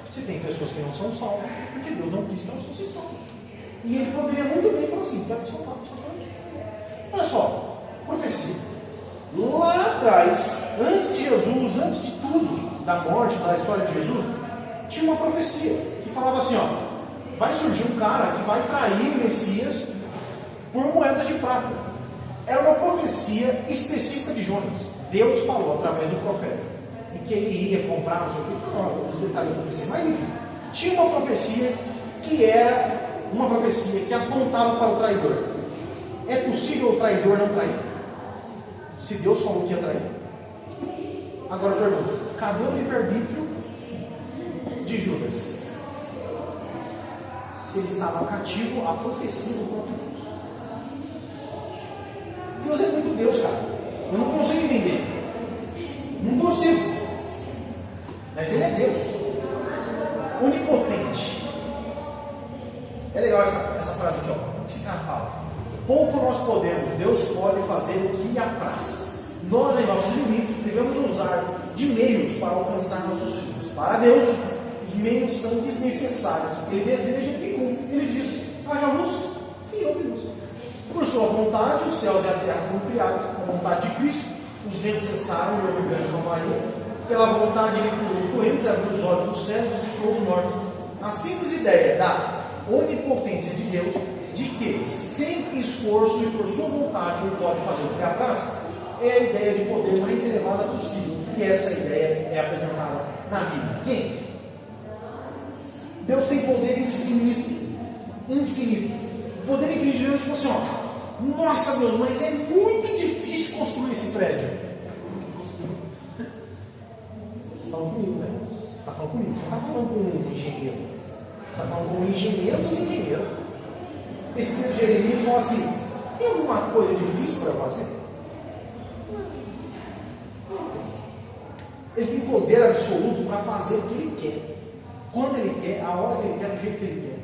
[SPEAKER 1] Se tem pessoas que não são salvas, porque Deus não quis que elas fossem salvas. E ele poderia muito bem falar assim, quero salvar. Olha só, profecia. Lá atrás, antes de Jesus, antes de tudo, da morte, da história de Jesus, tinha uma profecia que falava assim, vai surgir um cara que vai trair o Messias por moedas de prata. Era uma profecia específica de Jonas. Deus falou através do profeta e que ele ia comprar, não sei o que, os detalhes da profecia, mas enfim, tinha uma profecia que era uma profecia que apontava para o traidor. É possível o traidor não trair? Se Deus falou que ia trair. Agora eu pergunto, cadê o livre-arbítrio de Judas? Se ele estava cativo à profecia do próprio Deus. Deus é muito Deus, cara. Eu não consigo entender. Não consigo. Mas ele é Deus. Onipotente. É legal essa frase aqui, Esse cara fala. Pouco nós podemos, Deus pode fazer o que lhe apraz. Nós, em nossos limites, devemos usar de meios para alcançar nossos fins. Para Deus, os meios são desnecessários. Ele deseja que cumpra. Ele diz: haja luz e houve luz. Por sua vontade, os céus e a terra foram criados. Por vontade de Cristo, os ventos cessaram e houve um grande calmaria. Pela vontade, ele curou os doentes, abriu os olhos dos cegos e ressuscitou os mortos. A simples ideia da onipotência de Deus, de que, sem esforço e por sua vontade, ele pode fazer o que lhe apraz, é a ideia de poder mais elevada possível. E essa ideia é apresentada na Bíblia. Quem? Deus tem poder infinito. Infinito. O poder infinito de Deus, tipo assim, nossa Deus, mas é muito difícil construir esse prédio. Você está falando comigo, né? Você está falando comigo. Você não está falando com um engenheiro. Você está falando com um engenheiro dos engenheiros. Esse livro de Jeremias fala assim: tem alguma coisa difícil para eu fazer? Não tem. Ele tem poder absoluto para fazer o que ele quer, quando ele quer, a hora que ele quer, do jeito que ele quer.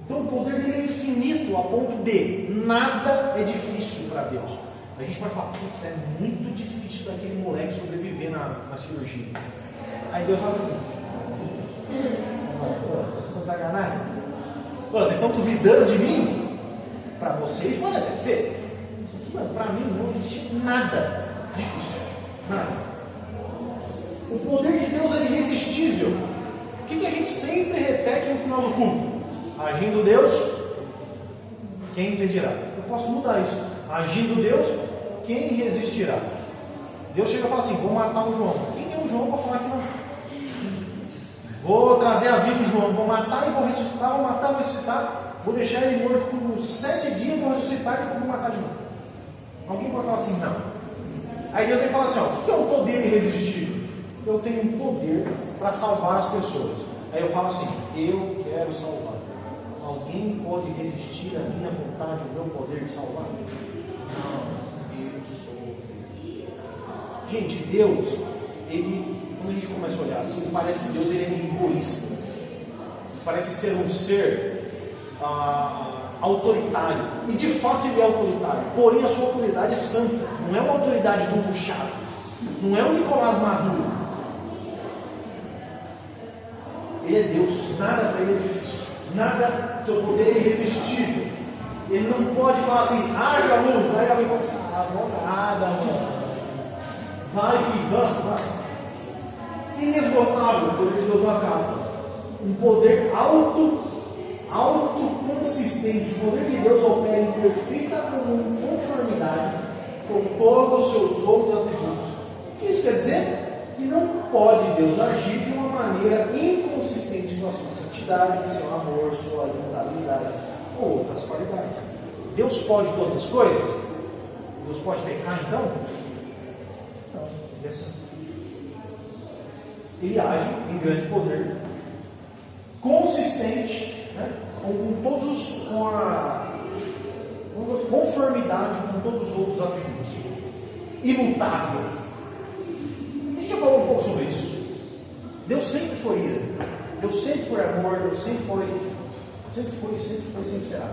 [SPEAKER 1] Então o poder dele é infinito, a ponto de nada é difícil para Deus. A gente vai falar: putz, é muito difícil daquele moleque sobreviver na cirurgia. Aí Deus fala assim: vocês estão desaganados? Vocês estão duvidando de mim? Para vocês pode até ser. Para mim não existe nada difícil. Nada. O poder de Deus é irresistível. O que a gente sempre repete no final do culto? Agindo Deus, quem impedirá? Eu posso mudar isso. Agindo Deus, quem resistirá? Deus chega e fala assim: vou matar o João. Quem é o João para falar que não? Vou trazer a vida do João, vou matar e vou ressuscitar, vou matar e vou ressuscitar, vou deixar ele morto por 7 dias, vou ressuscitar e vou matar de novo. Alguém pode falar assim: não. Aí Deus tem que falar assim: o que é o poder irresistível? Eu tenho um poder para salvar as pessoas. Aí eu falo assim: eu quero salvar. alguém pode resistir à minha vontade, ao meu poder de salvar? Não, Deus sou. Gente, Deus, quando a gente começa a olhar assim, parece que Deus ele é meio egoísta. Parece ser um ser autoritário. E de fato ele é autoritário. Porém a sua autoridade é santa. Não é uma autoridade do Hugo Chávez. Não é o Nicolás Maduro. Ele é Deus. Nada para ele é difícil. Nada, seu poder é irresistível. Ele não pode falar assim, haja luz. Aí alguém fala assim, não nada, mano. Vai, filho, vai. Inesgotável, o poder de Deus não acaba. Um poder consistente. O poder de Deus opera em perfeita conformidade com todos os seus outros atributos. O que isso quer dizer? Que não pode Deus agir de uma maneira inconsistente com a sua santidade, seu amor, sua imutabilidade ou outras qualidades. Deus pode todas as coisas? Deus pode pecar então? Não, ele é santo. Ele age em grande poder, consistente, né? com a conformidade com todos os outros atributos, imutável. A gente já falou um pouco sobre isso. Deus sempre foi ira, Deus sempre foi amor, Deus sempre foi, sempre será.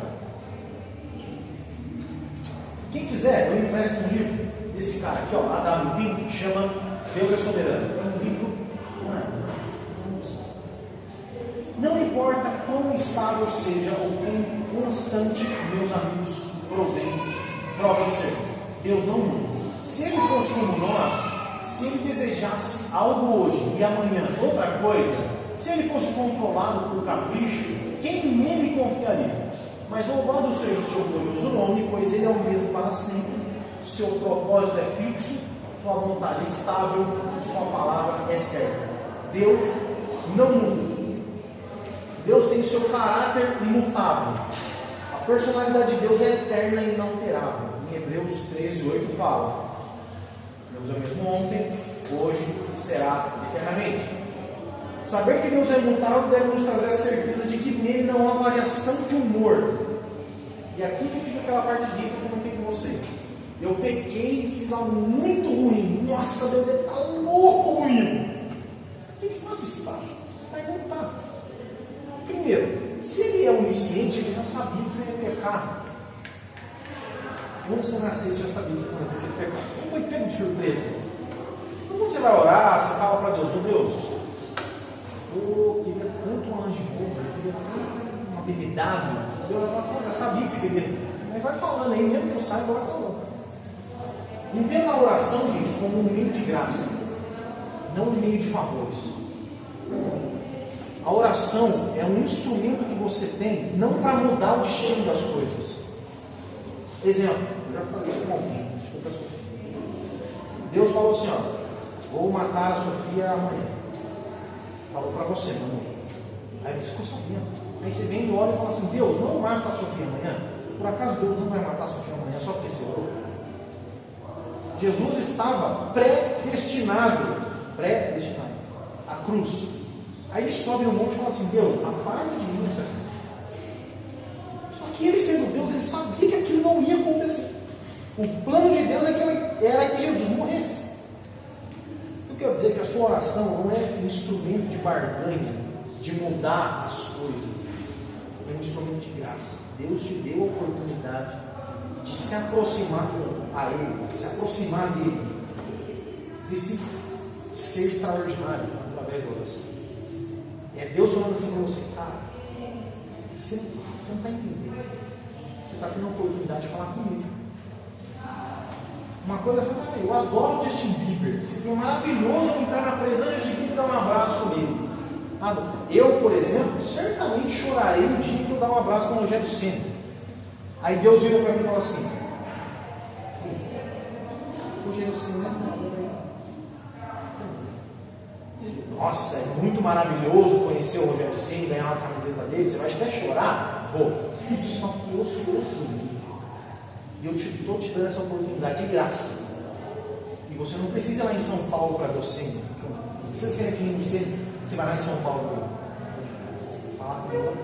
[SPEAKER 1] Quem quiser, eu empresto um livro desse cara aqui, A.W. Pink, que chama Deus é Soberano. É um livro. Não importa quão estável seja ou quão constante meus amigos provem ser, Deus não muda. Se Ele fosse como nós, se Ele desejasse algo hoje e amanhã outra coisa, se Ele fosse controlado por capricho, quem nele confiaria? Mas louvado seja o seu glorioso nome, pois Ele é o mesmo para sempre, seu propósito é fixo, sua vontade é estável, sua palavra é certa. Deus não muda. Deus tem seu caráter imutável. A personalidade de Deus é eterna e inalterável. Em Hebreus 13:8 fala: Deus é o mesmo ontem, hoje e será eternamente. Saber que Deus é imutável deve nos trazer a certeza de que nele não há variação de humor. E aqui que fica aquela partezinha que eu comentei com vocês. Eu pequei e fiz algo muito ruim. Nossa, Deus está louco comigo. De fato está, mas não está. Primeiro, se ele é onisciente, ele já sabia que você ia pecar. Quando você nasceu, ele já sabia que você ia pecar. Não foi pego de surpresa. Então, quando você vai orar, você fala para Deus: meu Deus, eu queria tanto um anjo de boca, eu queria tanto uma bebedada. Deus já sabia que você queria. Mas vai falando aí, mesmo que eu saiba, vai falando. Entenda a oração, gente, como um meio de graça, não um meio de favores. A oração é um instrumento que você tem, não para mudar o destino das coisas. Exemplo, eu já falei isso com alguém, acho que foi a Sofia. Deus falou assim: vou matar a Sofia amanhã. Falou para você, mamãe. Aí você ficou sabendo. Aí você vem e olha e fala assim: Deus, não mata a Sofia amanhã. Por acaso Deus não vai matar a Sofia amanhã só porque você orou? Jesus estava predestinado à cruz. Aí ele sobe no monte e fala assim: Deus, aparta de mim essa cruz. Só que ele, sendo Deus, ele sabia que aquilo não ia acontecer. O plano de Deus era que Jesus morresse. Eu quero dizer que a sua oração não é um instrumento de barganha, de mudar as coisas. É um instrumento de graça. Deus te deu a oportunidade de se aproximar a Ele, de se aproximar dele, desse ser extraordinário através da oração. É Deus falando assim para você: cara, você não está entendendo. Você está tendo a oportunidade de falar comigo. Uma coisa é: eu adoro Justin Bieber. Seria maravilhoso entrar na presença de Justin Bieber e dar um abraço nele. Eu, por exemplo, certamente chorarei no dia que eu dar um abraço com o Rogério Ceni. Aí Deus vira para mim e fala assim: Rogério Ceni não é nada. Nossa, é muito maravilhoso conhecer o Rogério Ceni, ganhar uma camiseta dele. Você vai até chorar? Vou. Só que eu sou tudo. E eu estou te dando essa oportunidade de graça. E você não precisa ir lá em São Paulo para ver o Ceni. Não precisa ser aqui no Ceni. Você vai lá em São Paulo. Falar comigo.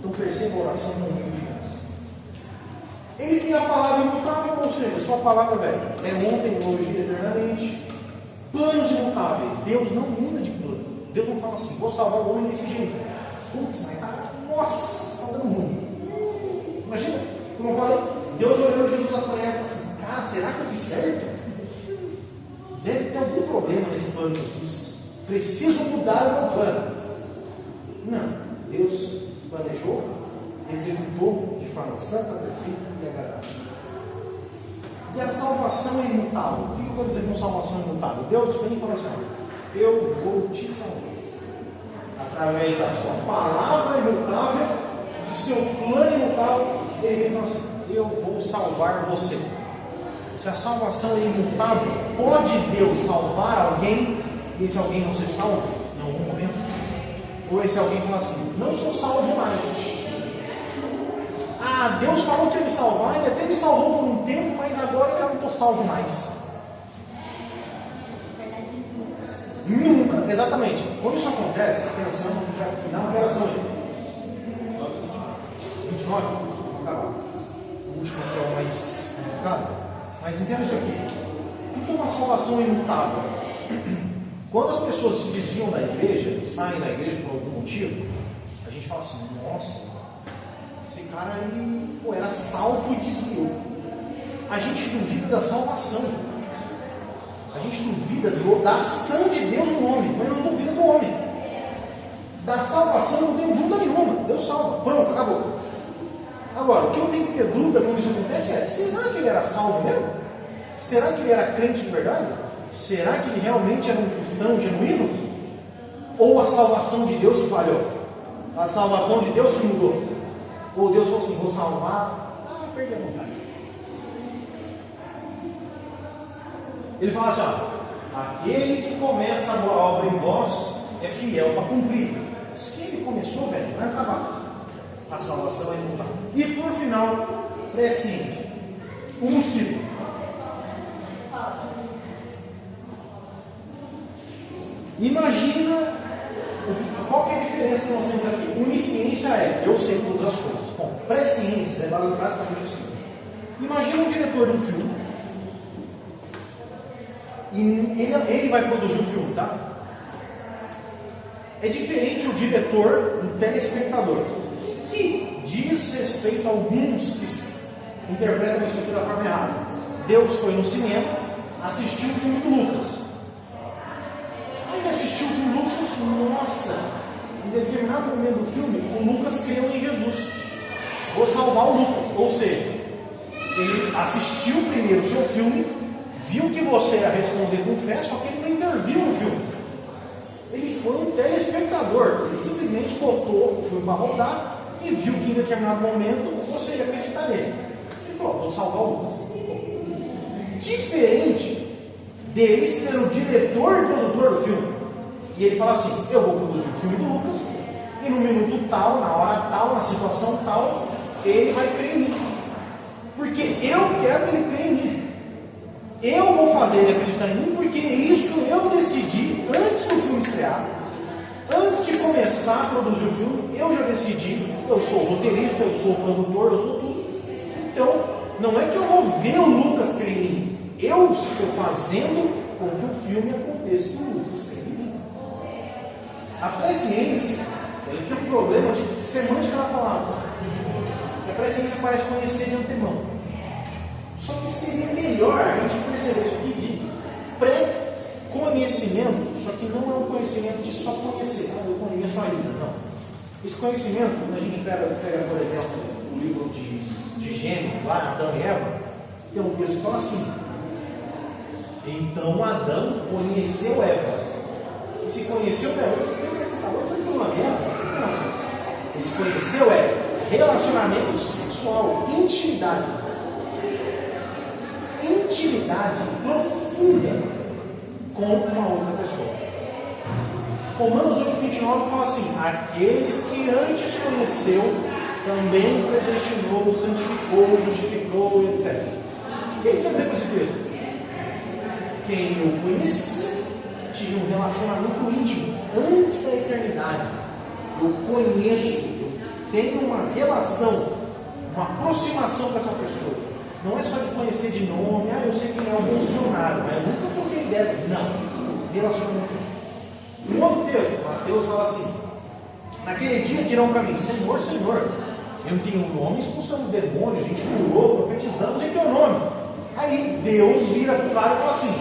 [SPEAKER 1] Então perceba a oração como um de graça. Ele tem a palavra imutável, ou seja, sua palavra, velho, é ontem, hoje e eternamente. Planos imutáveis. Deus não muda de plano. Deus não fala assim, vou salvar o homem desse jeito. Putz, mas tá, nossa, tá dando ruim. Imagina, como eu falei, Deus olhou Jesus apanhar e falou assim, cara, será que eu fiz certo? Deve ter algum problema nesse plano que eu fiz. Preciso mudar o meu plano. Não, Deus planejou, executou de forma santa, perfeita e agradável. E a salvação é imutável. O que eu quero dizer com salvação imutável? Deus vem e fala assim, eu vou te salvar. Através da sua palavra imutável, do seu plano imutável, ele vem e fala assim, eu vou salvar você. Se a salvação é imutável, pode Deus salvar alguém e esse alguém não ser salvo em algum momento? Ou esse alguém fala assim, não sou salvo mais. Ah, Deus falou que ia me salvar, ele até me salvou por um tempo, mas agora eu já não estou salvo mais. Nunca, exatamente. Quando isso acontece, pensando já no final da oração aí. 29, vamos acabar. O último aqui é o mais complicado. Mas entenda isso aqui. O que é uma salvação imutável? Quando as pessoas se desviam da igreja, saem da igreja por algum motivo, a gente fala assim, nossa, esse cara aí era salvo e desviou. A gente duvida da salvação. A gente duvida da ação de Deus no homem, mas não duvida do homem. Da salvação não tenho dúvida nenhuma. Deus salva. Pronto, acabou. Agora, o que eu tenho que ter dúvida quando isso acontece é, será que ele era salvo mesmo? Será que ele era crente de verdade? Será que ele realmente era um cristão genuíno? Ou a salvação de Deus que falhou? A salvação de Deus que mudou? Ou Deus falou assim, vou salvar, perdi a vontade. Ele fala assim, aquele que começa a boa obra em vós é fiel para cumprir. Se ele começou, velho, vai acabar. A salvação vai mudar. E por final, presciente, o mosquito. Imagina qual que é a diferença que nós temos aqui. Onisciência é eu sei todas as coisas. Bom, presciência é basicamente o seguinte. Imagina um diretor de um filme. E ele vai produzir um filme, tá? É diferente o diretor do telespectador, que diz respeito a alguns que interpretam isso aqui da forma errada. Deus foi no cinema, assistiu o filme do Lucas. Aí ele assistiu o filme do Lucas e falou assim, nossa, em determinado momento do filme, o Lucas creu em Jesus. Vou salvar o Lucas. Ou seja, ele assistiu primeiro o seu filme, viu que você ia responder com fé, só que ele não interviu no filme. Ele foi um telespectador. Ele simplesmente botou o filme para rodar e viu que em determinado momento você ia acreditar nele. Ele falou, vou salvar o Lucas. Diferente dele ser o diretor e produtor do filme. E ele fala assim, eu vou produzir o filme do Lucas e no minuto tal, na hora tal, na situação tal, ele vai crer em mim. Porque eu quero que ele creia em mim. Eu vou fazer ele acreditar em mim porque isso eu decidi antes do filme estrear. Antes de começar a produzir o filme, eu já decidi, eu sou o roteirista, eu sou o produtor, eu sou tudo. Então, não é que eu vou ver o Lucas crer em mim. Eu estou fazendo com que o filme aconteça e o Lucas creia em mim. A presciência, ele tem um problema de semântica da palavra. A presciência parece conhecer de antemão. Só que seria melhor a gente perceber isso aqui de pré-conhecimento, só que não é um conhecimento de só conhecer. Eu conheço a Isa, não. Esse conhecimento, quando a gente pega por exemplo, o livro de Gênesis, lá, Adão e Eva, tem um texto que fala assim, então Adão conheceu Eva. E se conheceu Eva, você está conhecendo uma Eva? Não. Esse conheceu é relacionamento sexual, intimidade. Intimidade profunda com uma outra pessoa. Romanos 8,29 fala assim, aqueles que antes conheceu também predestinou, santificou, justificou, etc. O que ele quer dizer com esse texto? Quem eu conhecia tive um relacionamento íntimo antes da eternidade. Eu conheço, tenha uma relação, uma aproximação com essa pessoa. Não é só de conhecer de nome, eu sei quem é o Bolsonaro, mas eu nunca troquei ideia. Não, relacionamento. Um outro texto, Mateus fala assim: naquele dia dirão para mim, Senhor, Senhor, eu tenho um nome, expulsamos demônios, a gente curou, profetizamos em teu nome. Aí Deus vira para o cara e fala assim: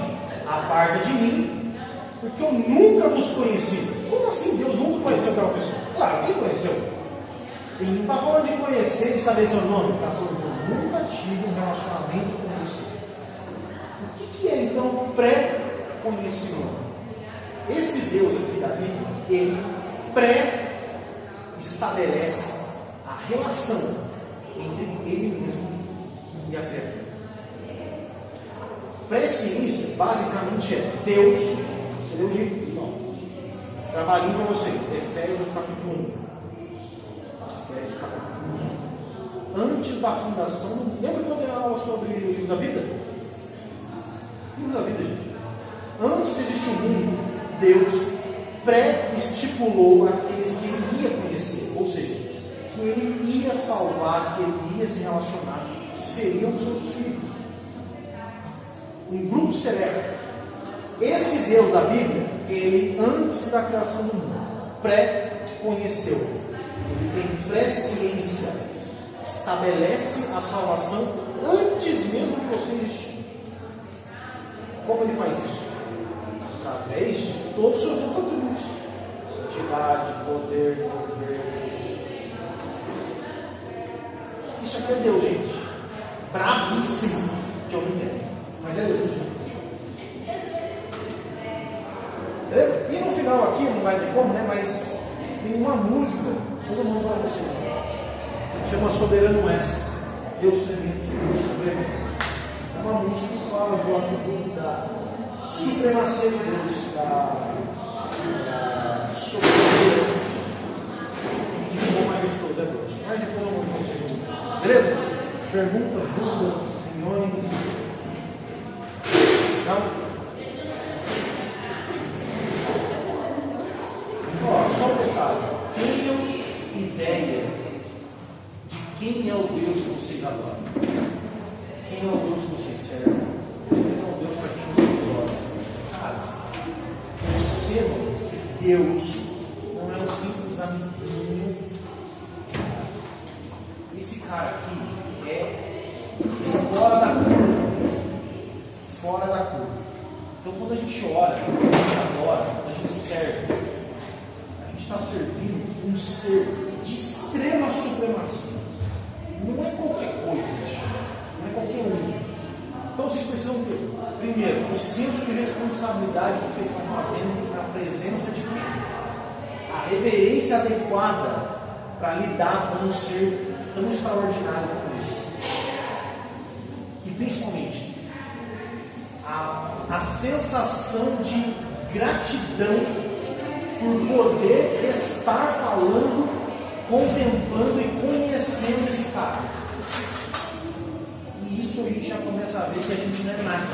[SPEAKER 1] aparta de mim, porque eu nunca vos conheci. Como assim Deus nunca conheceu aquela pessoa? Claro, quem conheceu? Ele não está falando de conhecer, de saber seu nome, ele está falando que eu nunca tive um relacionamento com você. O que é então pré-conhecimento? Esse Deus aqui da Bíblia, ele pré-estabelece a relação entre ele mesmo e a criatura. Presciência, basicamente, é Deus. Você leu o livro? Não. Trabalhinho para vocês. Efésios capítulo 1. Efésios capítulo 1. Antes da fundação. Lembra que eu dei aula sobre o livro da vida? O livro da vida, gente. Antes de existir o mundo, Deus pré-estipulou aqueles que ele ia conhecer. Ou seja, que ele ia salvar, que ele ia se relacionar, que seriam seus filhos. Um grupo seleto. Esse Deus da Bíblia, ele antes da criação do mundo, pré-conheceu. Ele tem presciência. Estabelece a salvação antes mesmo de você existir. Como ele faz isso? Através de todos os seus atributos: santidade, poder, governo. Isso aqui é Deus, gente. Brabíssimo, que eu não entendo. Mas é Deus. Beleza? E no final aqui, não vai ter como, né? Mas tem uma música, eu vou mandar para você. Chama Soberano És. Deus tremendo, supremo. É uma música que fala do atributo da supremacia de Deus, da soberania de como majestoso é Deus. Mas depois eu vou mostrar para você. Beleza? Perguntas, dúvidas, opiniões? Não? Só um detalhe. Tenham ideia de quem é o Deus que vocês adoram. Quem é o Deus que vocês servem? Quem é o Deus para quem vocês oram? Cara, percebam que Deus não é um simples amiguinho. Esse cara aqui é fora da curva. Fora da curva. Então, quando a gente ora, quando a gente adora, quando a gente serve, a gente está servindo um ser de extrema supremacia. Não é qualquer coisa, não é qualquer um. Então, vocês precisam ter, primeiro, o senso de responsabilidade que vocês estão fazendo na presença de quem? A reverência adequada para lidar com um ser tão extraordinário como esse. E, principalmente, a sensação de gratidão por poder estar falando, contemplando e conhecendo esse cara. E isso a gente já começa a ver que a gente não é nada. A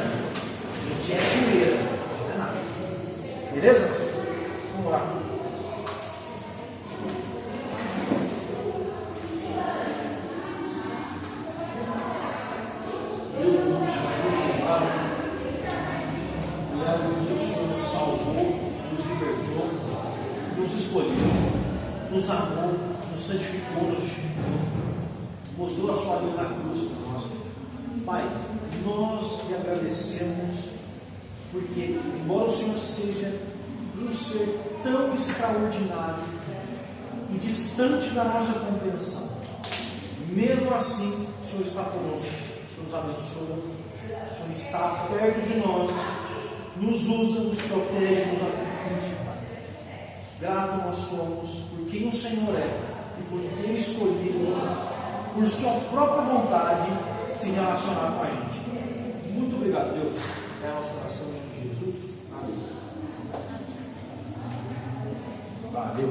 [SPEAKER 1] gente é poeira, a gente não é nada. Beleza? Vamos lá. Nos amou, nos santificou, nos justificou, mostrou a sua vida na cruz para nós. Pai, nós lhe agradecemos, porque, embora o Senhor seja um ser tão extraordinário e distante da nossa compreensão, mesmo assim, o Senhor está conosco, o Senhor nos abençoa, o Senhor está perto de nós, nos usa, nos protege, nos purifica. Grato nós somos por quem o Senhor é e por ter escolhido, por sua própria vontade, se relacionar com a gente. Muito obrigado, Deus. É a nossa oração em Jesus. Amém. Valeu.